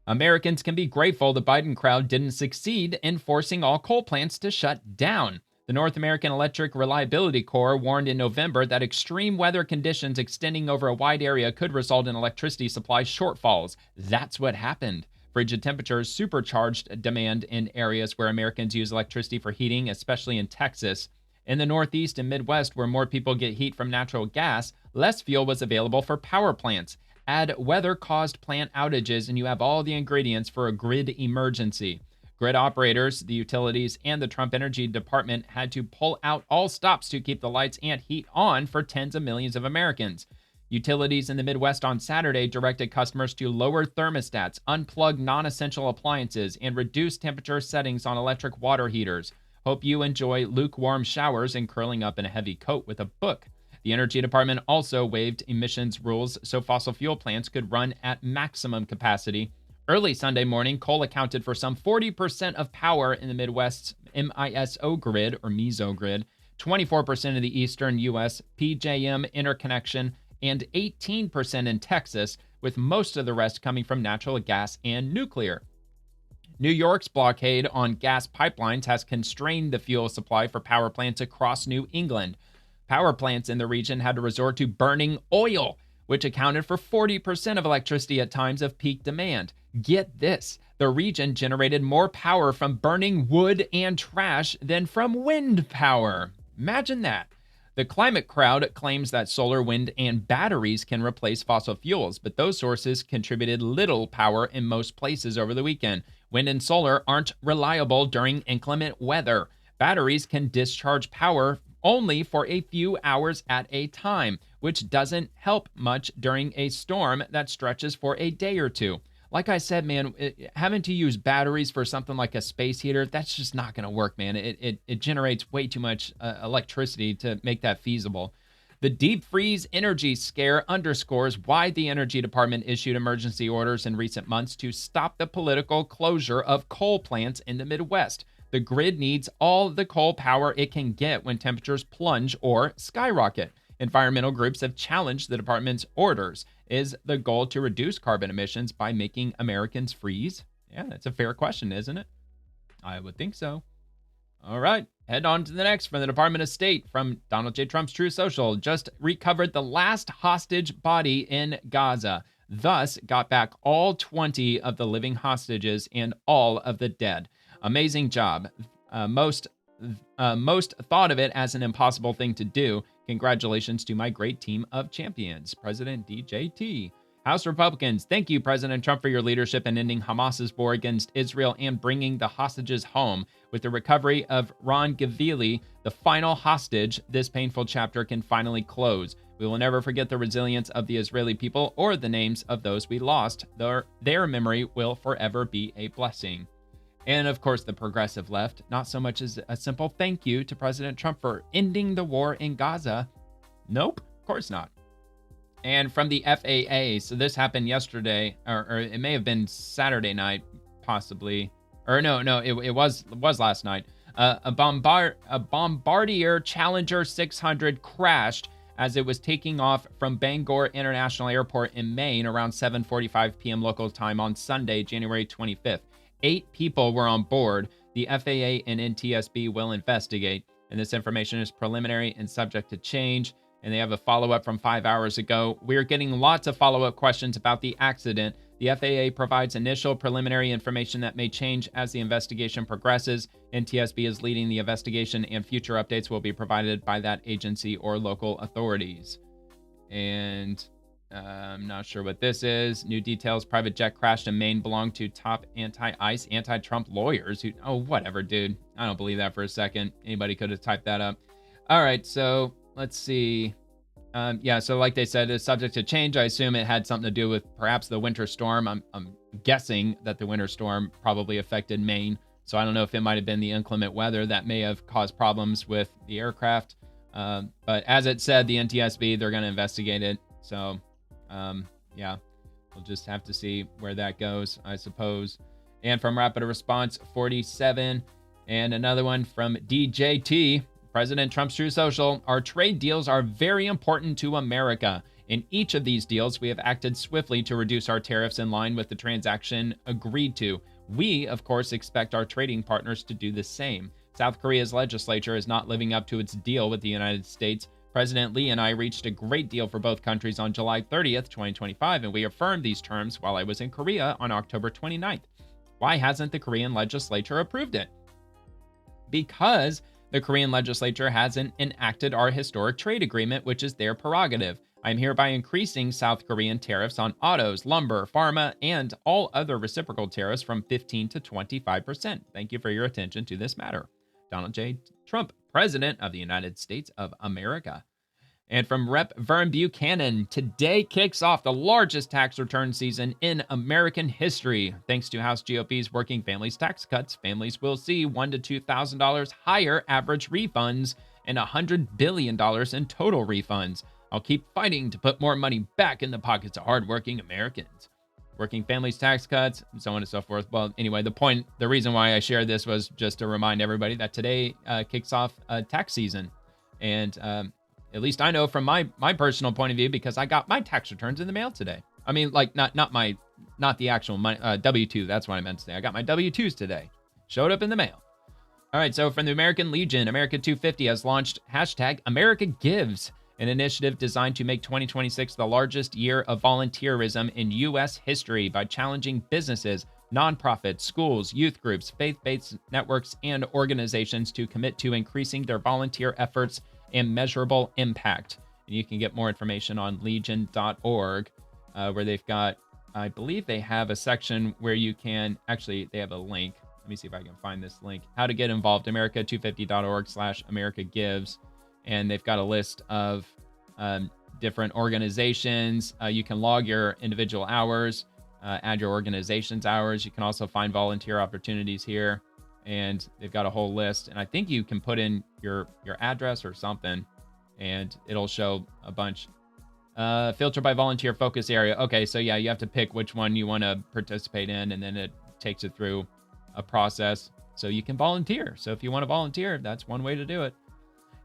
Speaker 2: Americans can be grateful the Biden crowd didn't succeed in forcing all coal plants to shut down. The North American Electric Reliability Corps warned in November that extreme weather conditions extending over a wide area could result in electricity supply shortfalls. That's what happened. Frigid temperatures supercharged demand in areas where Americans use electricity for heating, especially in Texas. In the Northeast and Midwest, where more people get heat from natural gas, less fuel was available for power plants. Add weather-caused plant outages, and you have all the ingredients for a grid emergency. Grid operators, the utilities, and the Trump Energy Department had to pull out all stops to keep the lights and heat on for tens of millions of Americans. Utilities in the Midwest on Saturday directed customers to lower thermostats, unplug non-essential appliances, and reduce temperature settings on electric water heaters. Hope you enjoy lukewarm showers and curling up in a heavy coat with a book. The Energy Department also waived emissions rules so fossil fuel plants could run at maximum capacity. Early Sunday morning, coal accounted for some 40% of power in the Midwest's MISO grid, or MISO grid, 24% of the eastern U.S. PJM interconnection, and 18% in Texas, with most of the rest coming from natural gas and nuclear. New York's blockade on gas pipelines has constrained the fuel supply for power plants across New England. Power plants in the region had to resort to burning oil, which accounted for 40% of electricity at times of peak demand. Get this, the region generated more power from burning wood and trash than from wind power. Imagine that. The climate crowd claims that solar, wind, and batteries can replace fossil fuels, but those sources contributed little power in most places over the weekend. Wind and solar aren't reliable during inclement weather. Batteries can discharge power only for a few hours at a time, which doesn't help much during a storm that stretches for a day or two. Like I said, man, having to use batteries for something like a space heater, that's just not going to work, man. It generates way too much electricity to make that feasible. The deep freeze energy scare underscores why the Energy Department issued emergency orders in recent months to stop the political closure of coal plants in the Midwest. The grid needs all the coal power it can get when temperatures plunge or skyrocket. Environmental groups have challenged the department's orders. Is the goal to reduce carbon emissions by making Americans freeze? Yeah, that's a fair question, isn't it? I would think so. All right, head on to the next from the Department of State. From Donald J. Trump's Truth Social, just recovered the last hostage body in Gaza, thus got back all 20 of the living hostages and all of the dead. Amazing job. Most thought of it as an impossible thing to do. Congratulations to my great team of champions. President DJT. House Republicans, thank you, President Trump, for your leadership in ending Hamas's war against Israel and bringing the hostages home. With the recovery of Ron Gavili, the final hostage, this painful chapter can finally close. We will never forget the resilience of the Israeli people or the names of those we lost. Their memory will forever be a blessing. And of course, the progressive left, not so much as a simple thank you to President Trump for ending the war in Gaza. Nope, of course not. And from the FAA, so this happened yesterday, or it may have been Saturday night, possibly. Or no, it was last night. A Bombardier Challenger 600 crashed as it was taking off from Bangor International Airport in Maine around 7:45 p.m. local time on Sunday, January 25th. 8 people were on board. The FAA and NTSB will investigate, and this information is preliminary and subject to change. And they have a follow-up from 5 hours ago. We're getting lots of follow-up questions about the accident. The FAA provides initial preliminary information that may change as the investigation progresses. NTSB is leading the investigation, and future updates will be provided by that agency or local authorities. And I'm not sure what this is. New details. Private jet crashed in Maine belonged to top anti-ICE, anti-Trump lawyers who, oh, whatever, dude. I don't believe that for a second. Anybody could have typed that up. All right, so let's see. So like they said, it's subject to change. I assume it had something to do with perhaps the winter storm. I'm guessing that the winter storm probably affected Maine So I don't know if it might have been the inclement weather that may have caused problems with the aircraft. But as it said, the NTSB, they're going to investigate it. So, yeah, we'll just have to see where that goes, I suppose. And from Rapid Response 47, and another one from DJT, President Trump's True Social, our trade deals are very important to America. In each of these deals, we have acted swiftly to reduce our tariffs in line with the transaction agreed to. We, of course, expect our trading partners to do the same. South Korea's legislature is not living up to its deal with the United States. President Lee and I reached a great deal for both countries on July 30th, 2025, and we affirmed these terms while I was in Korea on October 29th. Why hasn't the Korean legislature approved it? Because the Korean legislature hasn't enacted our historic trade agreement, which is their prerogative. I am hereby increasing South Korean tariffs on autos, lumber, pharma, and all other reciprocal tariffs from 15 to 25%. Thank you for your attention to this matter. Donald J. Trump, President of the United States of America. And from Rep. Vern Buchanan, today kicks off the largest tax return season in American history. Thanks to House GOP's Working Families tax cuts, families will see $1,000 to $2,000 higher average refunds and $100 billion in total refunds. I'll keep fighting to put more money back in the pockets of hardworking Americans. Working families tax cuts, and so on and so forth. Well, anyway, the reason why I shared this was just to remind everybody that today kicks off tax season. And at least I know from my personal point of view, because I got my tax returns in the mail today. I mean, like not the actual W-2. That's what I meant to say. I got my W-2s today. Showed up in the mail. All right, so from the American Legion, America 250 has launched hashtag America Gives, an initiative designed to make 2026 the largest year of volunteerism in U.S. history by challenging businesses, nonprofits, schools, youth groups, faith-based networks, and organizations to commit to increasing their volunteer efforts and measurable impact. And you can get more information on legion.org, where they've got, I believe they have a section where you can, actually, they have a link. Let me see if I can find this link. How to get involved, america250.org/America Gives. And they've got a list of different organizations. You can log your individual hours, add your organization's hours. You can also find volunteer opportunities here. And they've got a whole list. And I think you can put in your address or something, and it'll show a bunch. Filter by volunteer focus area. Okay, so yeah, you have to pick which one you want to participate in, and then it takes it through a process so you can volunteer. So if you want to volunteer, that's one way to do it.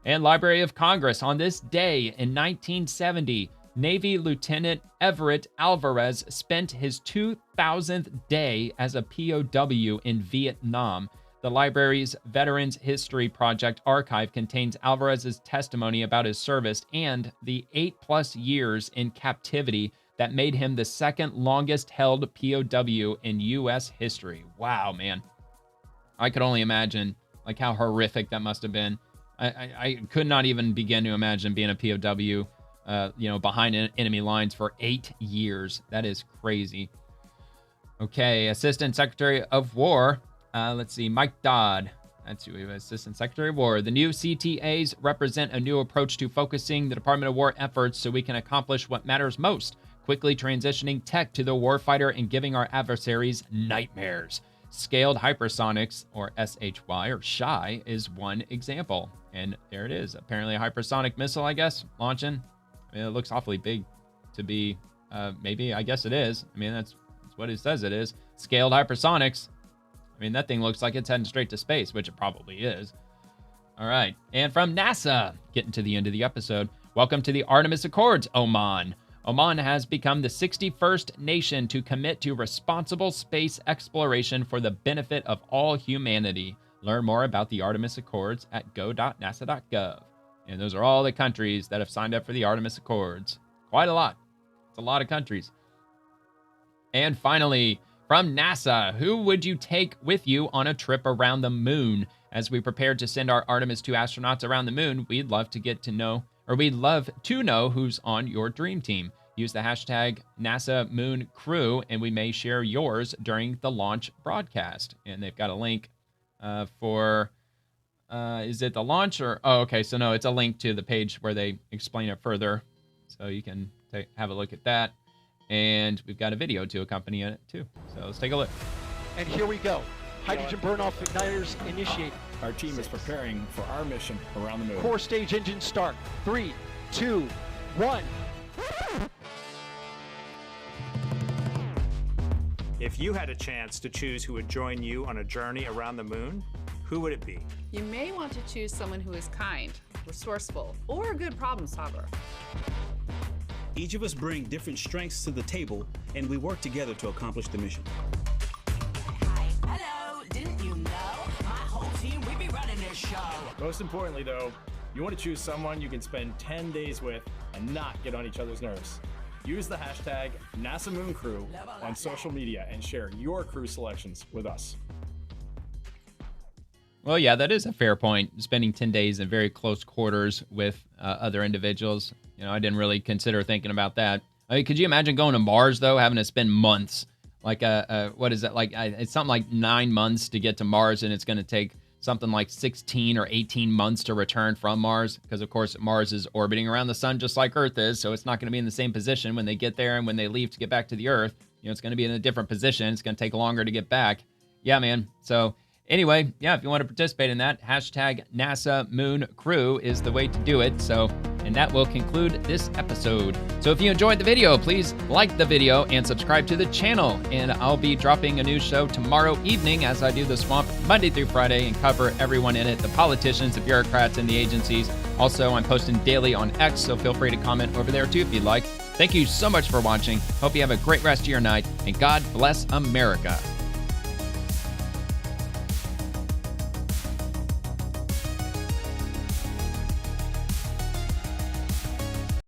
Speaker 2: And Library of Congress, on this day in 1970, Navy Lieutenant Everett Alvarez spent his 2,000th day as a POW in Vietnam. The library's Veterans History Project archive contains Alvarez's testimony about his service and the 8+ years in captivity that made him the second longest held POW in U.S. history. Wow, man. I could only imagine like how horrific that must have been. I could not even begin to imagine being a POW, behind enemy lines for 8 years. That is crazy. Okay, Assistant Secretary of War. Let's see, Mike Dodd. That's who he was, Assistant Secretary of War. The new CTAs represent a new approach to focusing the Department of War efforts so we can accomplish what matters most, quickly transitioning tech to the warfighter and giving our adversaries nightmares. Scaled hypersonics, or SHY, or SHY, is one example. And there it is. Apparently a hypersonic missile, I guess, launching. I mean, it looks awfully big to be, maybe, I guess it is. I mean, that's what it says it is. Scaled hypersonics. I mean, that thing looks like it's heading straight to space, which it probably is. All right. And from NASA, getting to the end of the episode, welcome to the Artemis Accords, Oman. Oman has become the 61st nation to commit to responsible space exploration for the benefit of all humanity. Learn more about the Artemis Accords at go.nasa.gov. And those are all the countries that have signed up for the Artemis Accords. Quite a lot. It's a lot of countries. And finally, from NASA, who would you take with you on a trip around the moon? As we prepare to send our Artemis 2 astronauts around the moon, we'd love to know who's on your dream team. Use the hashtag NASA Moon Crew, and we may share yours during the launch broadcast. And they've got a link for, is it the launch or, oh, okay, so no, it's a link to the page where they explain it further. So you can have a look at that. And we've got a video to accompany it too. So let's take a look.
Speaker 6: And here we go. Hydrogen burn-off igniters initiate.
Speaker 9: Our team is preparing for our mission around the moon.
Speaker 6: Core stage engine start. 3, 2, 1.
Speaker 10: If you had a chance to choose who would join you on a journey around the moon, who would it be?
Speaker 24: You may want to choose someone who is kind, resourceful, or a good problem solver.
Speaker 25: Each of us bring different strengths to the table, and we work together to accomplish the mission.
Speaker 26: Hello, didn't you know? My whole team, we be running this show.
Speaker 9: Most importantly, though, you want to choose someone you can spend 10 days with and not get on each other's nerves. Use the hashtag NASA Moon Crew on social media and share your crew selections with us.
Speaker 2: Well, yeah, that is a fair point. Spending 10 days in very close quarters with other individuals. You know, I didn't really consider thinking about that. I mean, could you imagine going to Mars, though, having to spend months? Like, what is that? Like, it's something like 9 months to get to Mars, and it's going to take something like 16 or 18 months to return from Mars. Because, of course, Mars is orbiting around the sun just like Earth is, so it's not going to be in the same position when they get there and when they leave to get back to the Earth. You know, it's going to be in a different position. It's going to take longer to get back. Yeah, man. So anyway, yeah, if you want to participate in that, hashtag NASA Moon Crew is the way to do it. So, and that will conclude this episode. So if you enjoyed the video, please like the video and subscribe to the channel. And I'll be dropping a new show tomorrow evening as I do The Swamp Monday through Friday and cover everyone in it, the politicians, the bureaucrats, and the agencies. Also, I'm posting daily on X, so feel free to comment over there too if you'd like. Thank you so much for watching. Hope you have a great rest of your night, and God bless America.